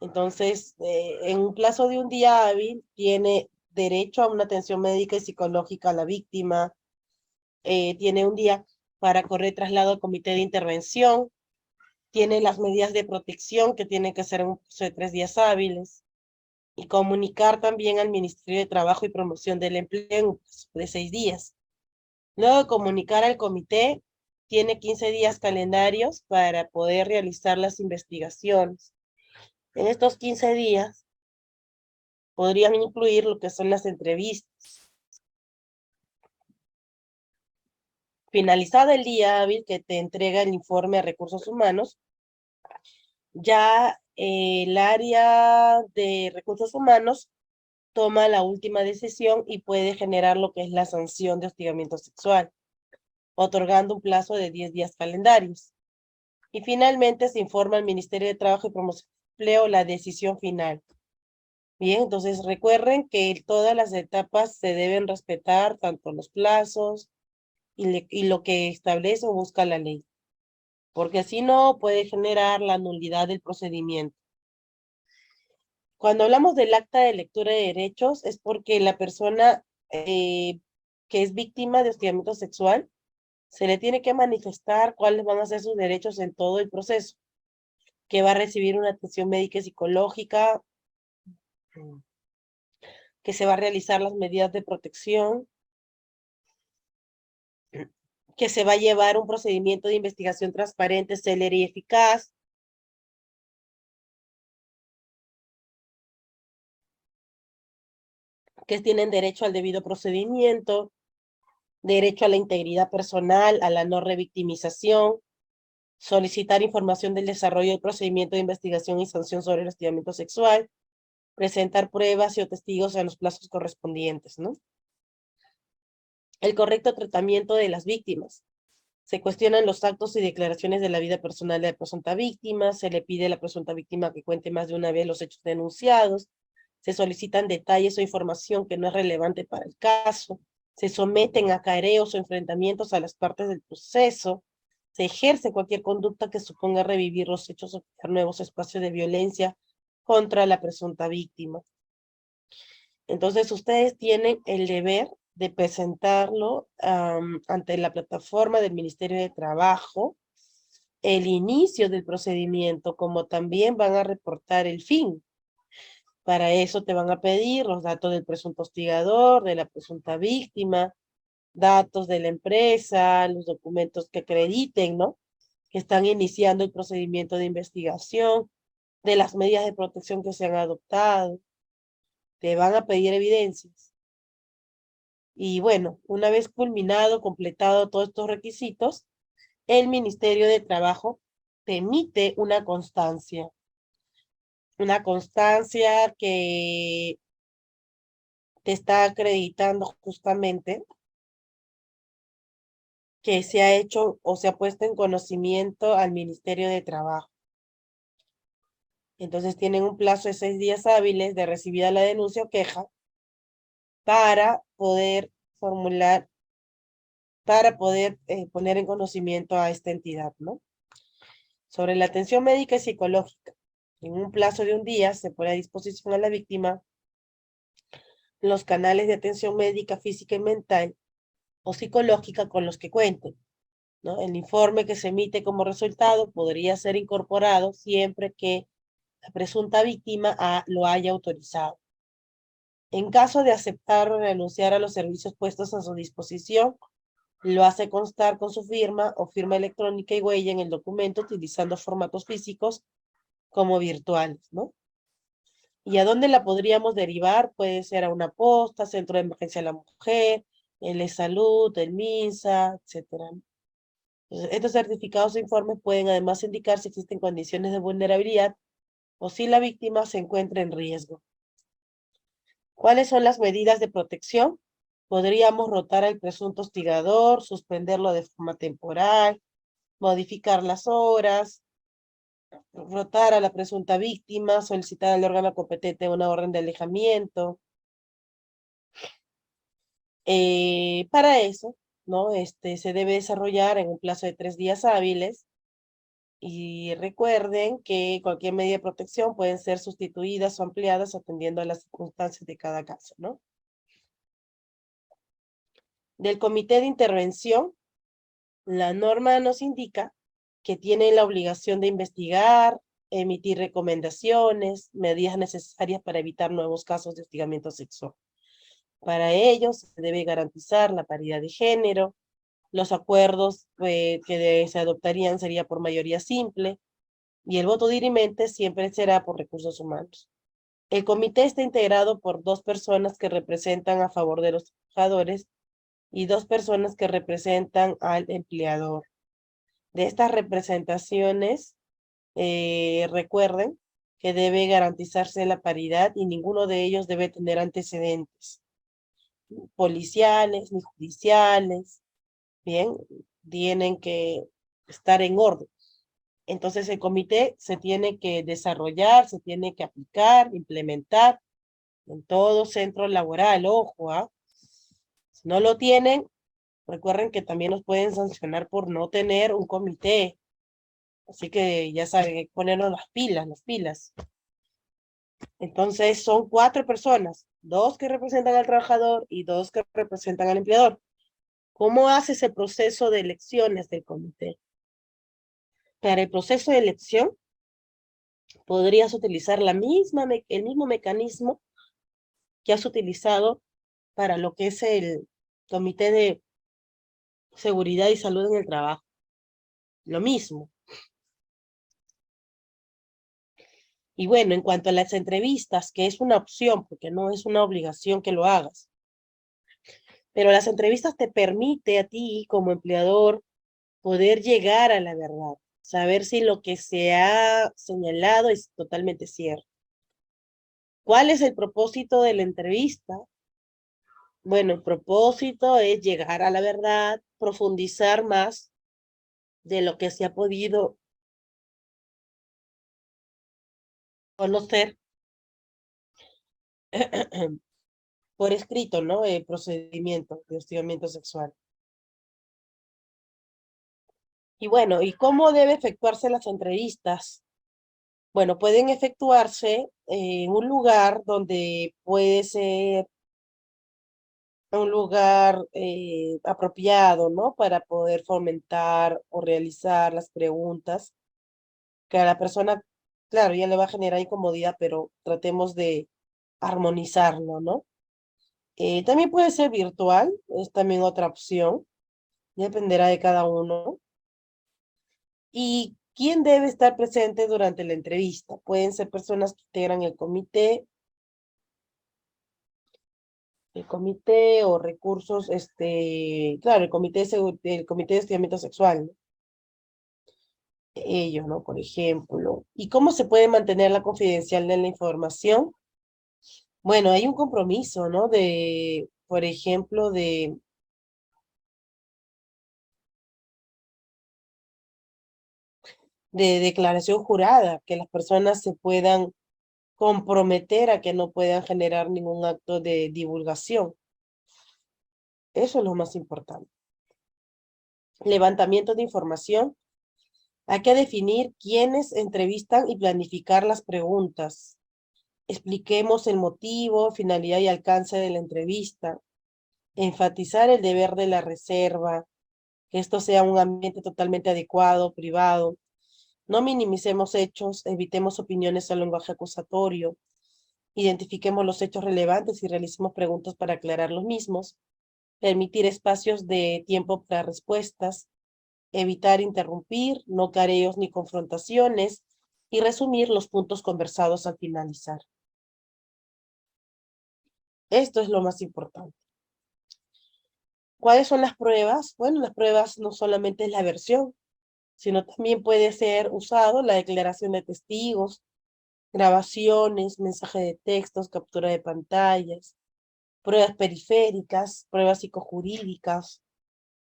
Entonces, en un plazo de un día hábil, tiene derecho a una atención médica y psicológica a la víctima, tiene un día para correr traslado al comité de intervención, tiene las medidas de protección que tienen que ser en un plazo de 3 días hábiles, y comunicar también al Ministerio de Trabajo y Promoción del Empleo en un plazo de 6 días. Luego de comunicar al comité, tiene 15 días calendarios para poder realizar las investigaciones. En estos 15 días podrían incluir lo que son las entrevistas. Finalizado el día hábil que te entrega el informe a recursos humanos, ya el área de recursos humanos toma la última decisión y puede generar lo que es la sanción de hostigamiento sexual, otorgando un plazo de 10 días calendarios. Y finalmente se informa al Ministerio de Trabajo y Promoción del Empleo la decisión final. Bien, entonces recuerden que todas las etapas se deben respetar, tanto los plazos y lo que establece o busca la ley, porque así no puede generar la nulidad del procedimiento. Cuando hablamos del acta de lectura de derechos es porque la persona que es víctima de hostigamiento sexual se le tiene que manifestar cuáles van a ser sus derechos en todo el proceso, que va a recibir una atención médica y psicológica, que se va a realizar las medidas de protección, que se va a llevar un procedimiento de investigación transparente, célere y eficaz, que tienen derecho al debido procedimiento, derecho a la integridad personal, a la no revictimización, solicitar información del desarrollo del procedimiento de investigación y sanción sobre el hostigamiento sexual, presentar pruebas y o testigos en los plazos correspondientes, ¿no? El correcto tratamiento de las víctimas. Se cuestionan los actos y declaraciones de la vida personal de la presunta víctima, se le pide a la presunta víctima que cuente más de una vez los hechos denunciados, se solicitan detalles o información que no es relevante para el caso, se someten a careos o enfrentamientos a las partes del proceso, se ejerce cualquier conducta que suponga revivir los hechos o crear nuevos espacios de violencia contra la presunta víctima. Entonces, ustedes tienen el deber de presentarlo ante la plataforma del Ministerio de Trabajo, el inicio del procedimiento, como también van a reportar el fin. Para eso te van a pedir los datos del presunto hostigador, de la presunta víctima, datos de la empresa, los documentos que acrediten, ¿no? Que están iniciando el procedimiento de investigación, de las medidas de protección que se han adoptado. Te van a pedir evidencias. Y bueno, una vez culminado, completado todos estos requisitos, el Ministerio de Trabajo te emite una constancia que te está acreditando justamente que se ha hecho o se ha puesto en conocimiento al Ministerio de Trabajo. Entonces tienen un plazo de 6 días hábiles de recibida la denuncia o queja para poder formular, para poder poner en conocimiento a esta entidad, ¿no? Sobre la atención médica y psicológica. En un plazo de un día se pone a disposición a la víctima los canales de atención médica, física y mental o psicológica con los que cuenten, ¿no? El informe que se emite como resultado podría ser incorporado siempre que la presunta víctima lo haya autorizado. En caso de aceptar o renunciar a los servicios puestos a su disposición, lo hace constar con su firma o firma electrónica y huella en el documento utilizando formatos físicos como virtuales, ¿no? ¿Y a dónde la podríamos derivar? Puede ser a una posta, Centro de Emergencia de la Mujer, el Salud, el MINSA, etcétera. Entonces, estos certificados e informes pueden además indicar si existen condiciones de vulnerabilidad o si la víctima se encuentra en riesgo. ¿Cuáles son las medidas de protección? Podríamos rotar al presunto hostigador, suspenderlo de forma temporal, modificar las horas, rotar a la presunta víctima, solicitar al órgano competente una orden de alejamiento. Para eso, ¿no? Se debe desarrollar en un plazo de 3 días hábiles. Y recuerden que cualquier medida de protección pueden ser sustituidas o ampliadas atendiendo a las circunstancias de cada caso, ¿no? Del comité de intervención, la norma nos indica que tiene la obligación de investigar, emitir recomendaciones, medidas necesarias para evitar nuevos casos de hostigamiento sexual. Para ello, se debe garantizar la paridad de género. Los acuerdos que se adoptarían sería por mayoría simple y el voto dirimente siempre será por recursos humanos. El comité está integrado por 2 personas que representan a favor de los trabajadores y 2 personas que representan al empleador. De estas representaciones, recuerden que debe garantizarse la paridad y ninguno de ellos debe tener antecedentes policiales ni judiciales. Bien, tienen que estar en orden. Entonces el comité se tiene que desarrollar, se tiene que aplicar, implementar en todo centro laboral. Ojo, ¿ah? Si no lo tienen, recuerden que también nos pueden sancionar por no tener un comité. Así que ya saben, hay que ponernos las pilas. Entonces son 4 personas, 2 que representan al trabajador y 2 que representan al empleador. ¿Cómo hace ese proceso de elecciones del comité? Para el proceso de elección, podrías utilizar el mismo mecanismo que has utilizado para lo que es el Comité de Seguridad y Salud en el Trabajo. Lo mismo. Y bueno, en cuanto a las entrevistas, que es una opción, porque no es una obligación que lo hagas. Pero las entrevistas te permite a ti, como empleador, poder llegar a la verdad. Saber si lo que se ha señalado es totalmente cierto. ¿Cuál es el propósito de la entrevista? Bueno, el propósito es llegar a la verdad, profundizar más de lo que se ha podido conocer por escrito, ¿no? El procedimiento de hostigamiento sexual. Y bueno, ¿y cómo debe efectuarse las entrevistas? Bueno, pueden efectuarse en un lugar donde puede ser un lugar apropiado, ¿no? Para poder fomentar o realizar las preguntas que a la persona, claro, ya le va a generar incomodidad, pero tratemos de armonizarlo, ¿no? También puede ser virtual, es también otra opción, dependerá de cada uno. ¿Y quién debe estar presente durante la entrevista? Pueden ser personas que integran el comité o recursos, claro, el comité de hostigamiento sexual, ¿no? Ellos, ¿no? Por ejemplo. ¿Y cómo se puede mantener la confidencialidad de la información? Bueno, hay un compromiso, ¿no? Por ejemplo, de declaración jurada, que las personas se puedan comprometer a que no puedan generar ningún acto de divulgación. Eso es lo más importante. Levantamiento de información. Hay que definir quiénes entrevistan y planificar las preguntas. Expliquemos el motivo, finalidad y alcance de la entrevista. Enfatizar el deber de la reserva, que esto sea un ambiente totalmente adecuado, privado. No minimicemos hechos, evitemos opiniones al lenguaje acusatorio. Identifiquemos los hechos relevantes y realicemos preguntas para aclarar los mismos. Permitir espacios de tiempo para respuestas. Evitar interrumpir, no careos ni confrontaciones. Y resumir los puntos conversados al finalizar. Esto es lo más importante. ¿Cuáles son las pruebas? Bueno, las pruebas no solamente es la versión, sino también puede ser usado la declaración de testigos, grabaciones, mensaje de textos, captura de pantallas, pruebas periféricas, pruebas psicojurídicas.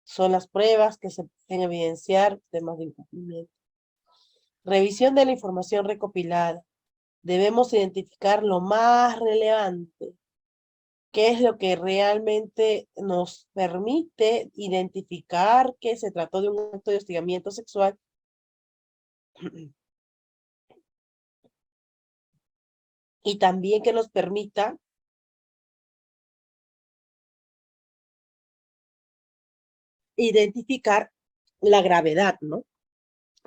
Son las pruebas que se pueden evidenciar temas de incumplimiento. Revisión de la información recopilada. Debemos identificar lo más relevante. ¿Qué es lo que realmente nos permite identificar que se trató de un acto de hostigamiento sexual? Y también que nos permita identificar la gravedad, ¿no?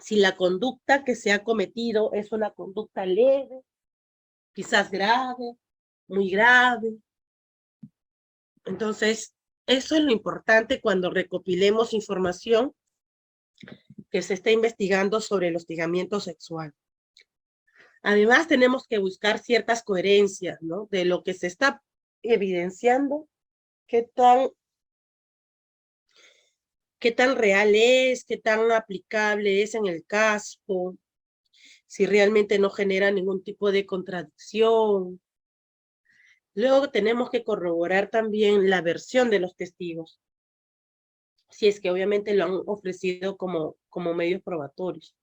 Si la conducta que se ha cometido es una conducta leve, quizás grave, muy grave. Entonces, eso es lo importante cuando recopilemos información que se está investigando sobre el hostigamiento sexual. Además, tenemos que buscar ciertas coherencias, ¿no? De lo que se está evidenciando, qué tan real es, qué tan aplicable es en el caso, si realmente no genera ningún tipo de contradicción. Luego tenemos que corroborar también la versión de los testigos, si es que obviamente lo han ofrecido como medios probatorios.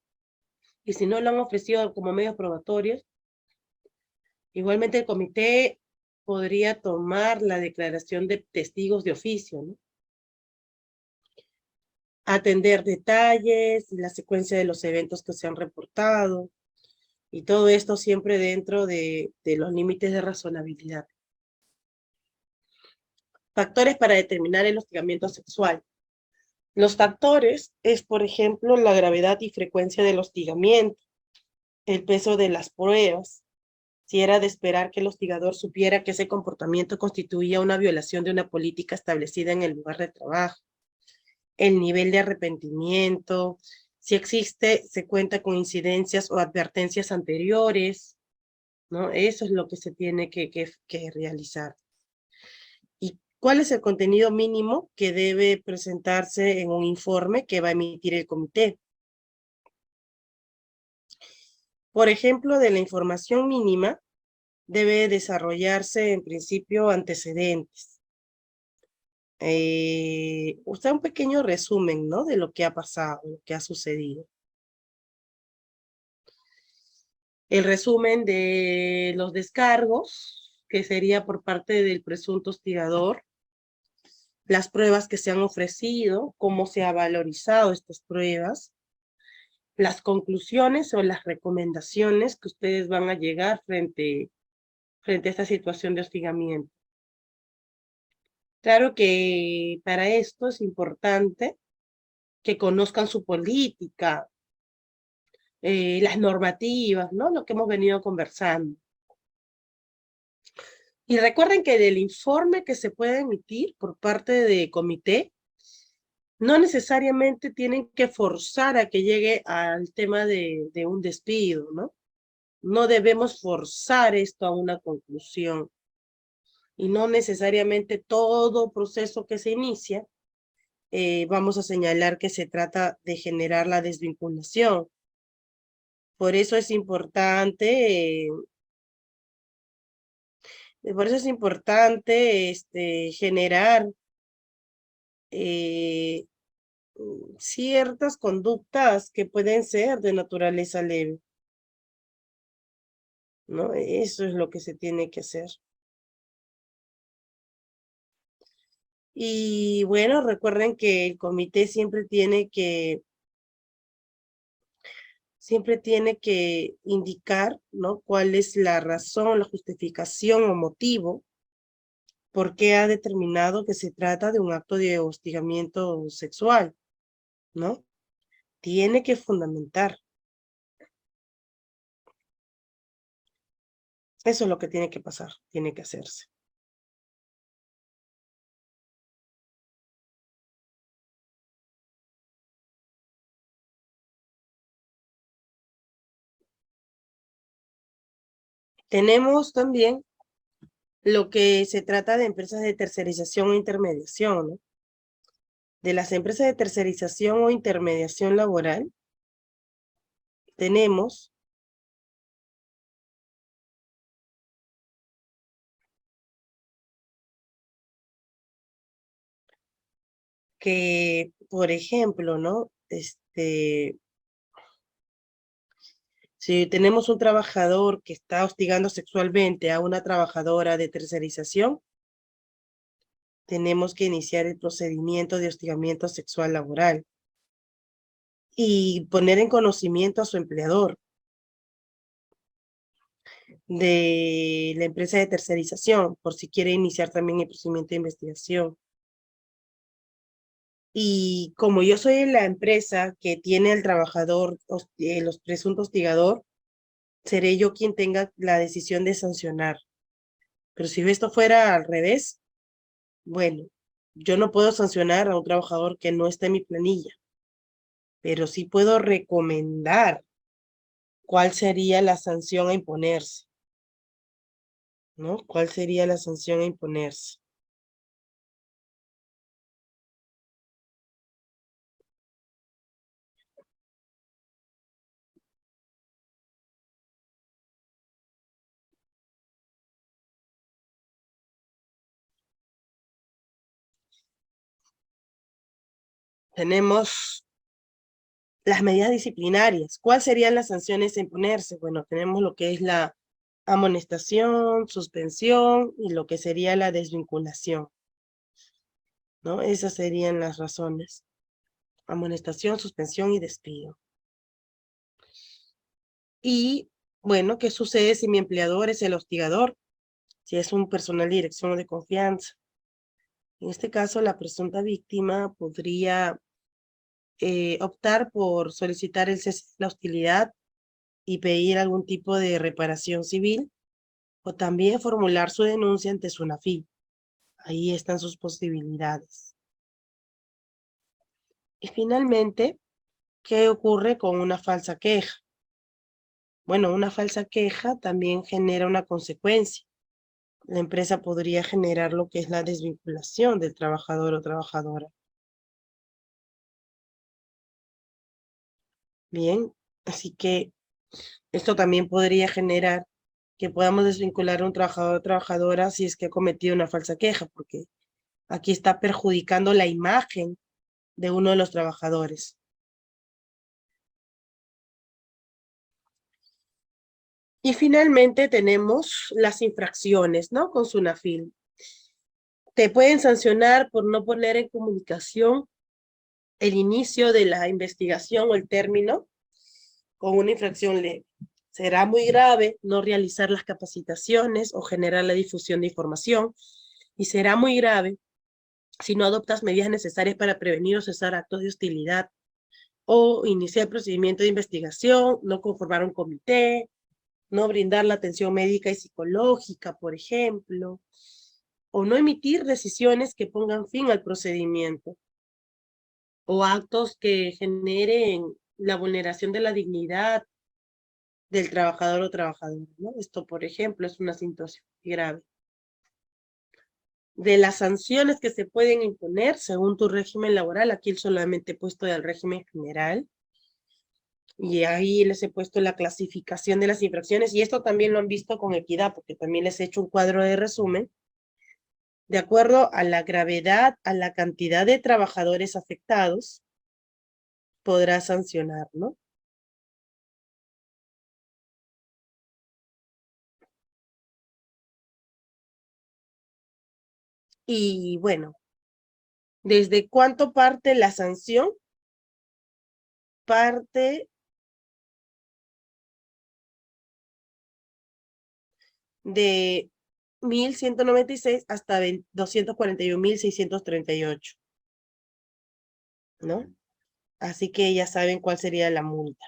Y si no lo han ofrecido como medios probatorios, igualmente el comité podría tomar la declaración de testigos de oficio, ¿no? Atender detalles, la secuencia de los eventos que se han reportado, y todo esto siempre dentro de los límites de razonabilidad. Factores para determinar el hostigamiento sexual. Los factores es, por ejemplo, la gravedad y frecuencia del hostigamiento, el peso de las pruebas, si era de esperar que el hostigador supiera que ese comportamiento constituía una violación de una política establecida en el lugar de trabajo, el nivel de arrepentimiento, si se cuenta con incidencias o advertencias anteriores, ¿no? Eso es lo que se tiene que realizar. ¿Y cuál es el contenido mínimo que debe presentarse en un informe que va a emitir el comité? Por ejemplo, de la información mínima, debe desarrollarse en principio antecedentes. Un pequeño resumen, ¿no? De lo que ha pasado, lo que ha sucedido. El resumen de los descargos, que sería por parte del presunto hostigador, las pruebas que se han ofrecido, cómo se ha valorizado estas pruebas, las conclusiones o las recomendaciones que ustedes van a llegar frente a esta situación de hostigamiento. Claro que para esto es importante que conozcan su política, las normativas, ¿no? Lo que hemos venido conversando. Y recuerden que del informe que se puede emitir por parte de comité, no necesariamente tienen que forzar a que llegue al tema de un despido, ¿no? No debemos forzar esto a una conclusión. Y no necesariamente todo proceso que se inicia, vamos a señalar que se trata de generar la desvinculación. Por eso es importante, generar ciertas conductas que pueden ser de naturaleza leve, ¿no? Eso es lo que se tiene que hacer. Y bueno, recuerden que el comité siempre tiene que indicar, ¿no? Cuál es la razón, la justificación o motivo por qué ha determinado que se trata de un acto de hostigamiento sexual, ¿no? Tiene que fundamentar. Eso es lo que tiene que pasar, tiene que hacerse. Tenemos también lo que se trata de empresas de tercerización o intermediación, ¿no? De las empresas de tercerización o intermediación laboral, tenemos que, por ejemplo, ¿no? Si tenemos un trabajador que está hostigando sexualmente a una trabajadora de tercerización, tenemos que iniciar el procedimiento de hostigamiento sexual laboral y poner en conocimiento a su empleador de la empresa de tercerización, por si quiere iniciar también el procedimiento de investigación. Y como yo soy la empresa que tiene al trabajador, los presunto hostigador, seré yo quien tenga la decisión de sancionar. Pero si esto fuera al revés, bueno, yo no puedo sancionar a un trabajador que no está en mi planilla, pero sí puedo recomendar cuál sería la sanción a imponerse, ¿no? ¿Cuál sería la sanción a imponerse? Tenemos las medidas disciplinarias. ¿Cuáles serían las sanciones a imponerse? Bueno, tenemos lo que es la amonestación, suspensión y lo que sería la desvinculación, ¿no? Esas serían las razones. Amonestación, suspensión y despido. Y, bueno, ¿qué sucede si mi empleador es el hostigador? Si es un personal de dirección o de confianza. En este caso, la presunta víctima podría optar por solicitar el cese de la hostilidad y pedir algún tipo de reparación civil, o también formular su denuncia ante SUNAFIL. Ahí están sus posibilidades. Y finalmente, ¿qué ocurre con una falsa queja? Bueno, una falsa queja también genera una consecuencia. La empresa podría generar lo que es la desvinculación del trabajador o trabajadora. Bien, así que esto también podría generar que podamos desvincular a un trabajador o trabajadora si es que ha cometido una falsa queja, porque aquí está perjudicando la imagen de uno de los trabajadores. Y finalmente tenemos las infracciones, ¿no? Con SUNAFIL. Te pueden sancionar por no poner en comunicación el inicio de la investigación o el término con una infracción leve. Será muy grave no realizar las capacitaciones o generar la difusión de información, y será muy grave si no adoptas medidas necesarias para prevenir o cesar actos de hostilidad, o iniciar procedimiento de investigación, no conformar un comité, no brindar la atención médica y psicológica, por ejemplo, o no emitir decisiones que pongan fin al procedimiento, o actos que generen la vulneración de la dignidad del trabajador o trabajadora, ¿no? Esto, por ejemplo, es una situación grave. De las sanciones que se pueden imponer según tu régimen laboral, aquí solamente he puesto del régimen general, y ahí les he puesto la clasificación de las infracciones, y esto también lo han visto con equidad, porque también les he hecho un cuadro de resumen, de acuerdo a la gravedad, a la cantidad de trabajadores afectados, podrá sancionar, ¿no? Y bueno, ¿desde cuánto parte la sanción? Parte de 1.196 hasta 241.638, ¿no? Así que ya saben cuál sería la multa.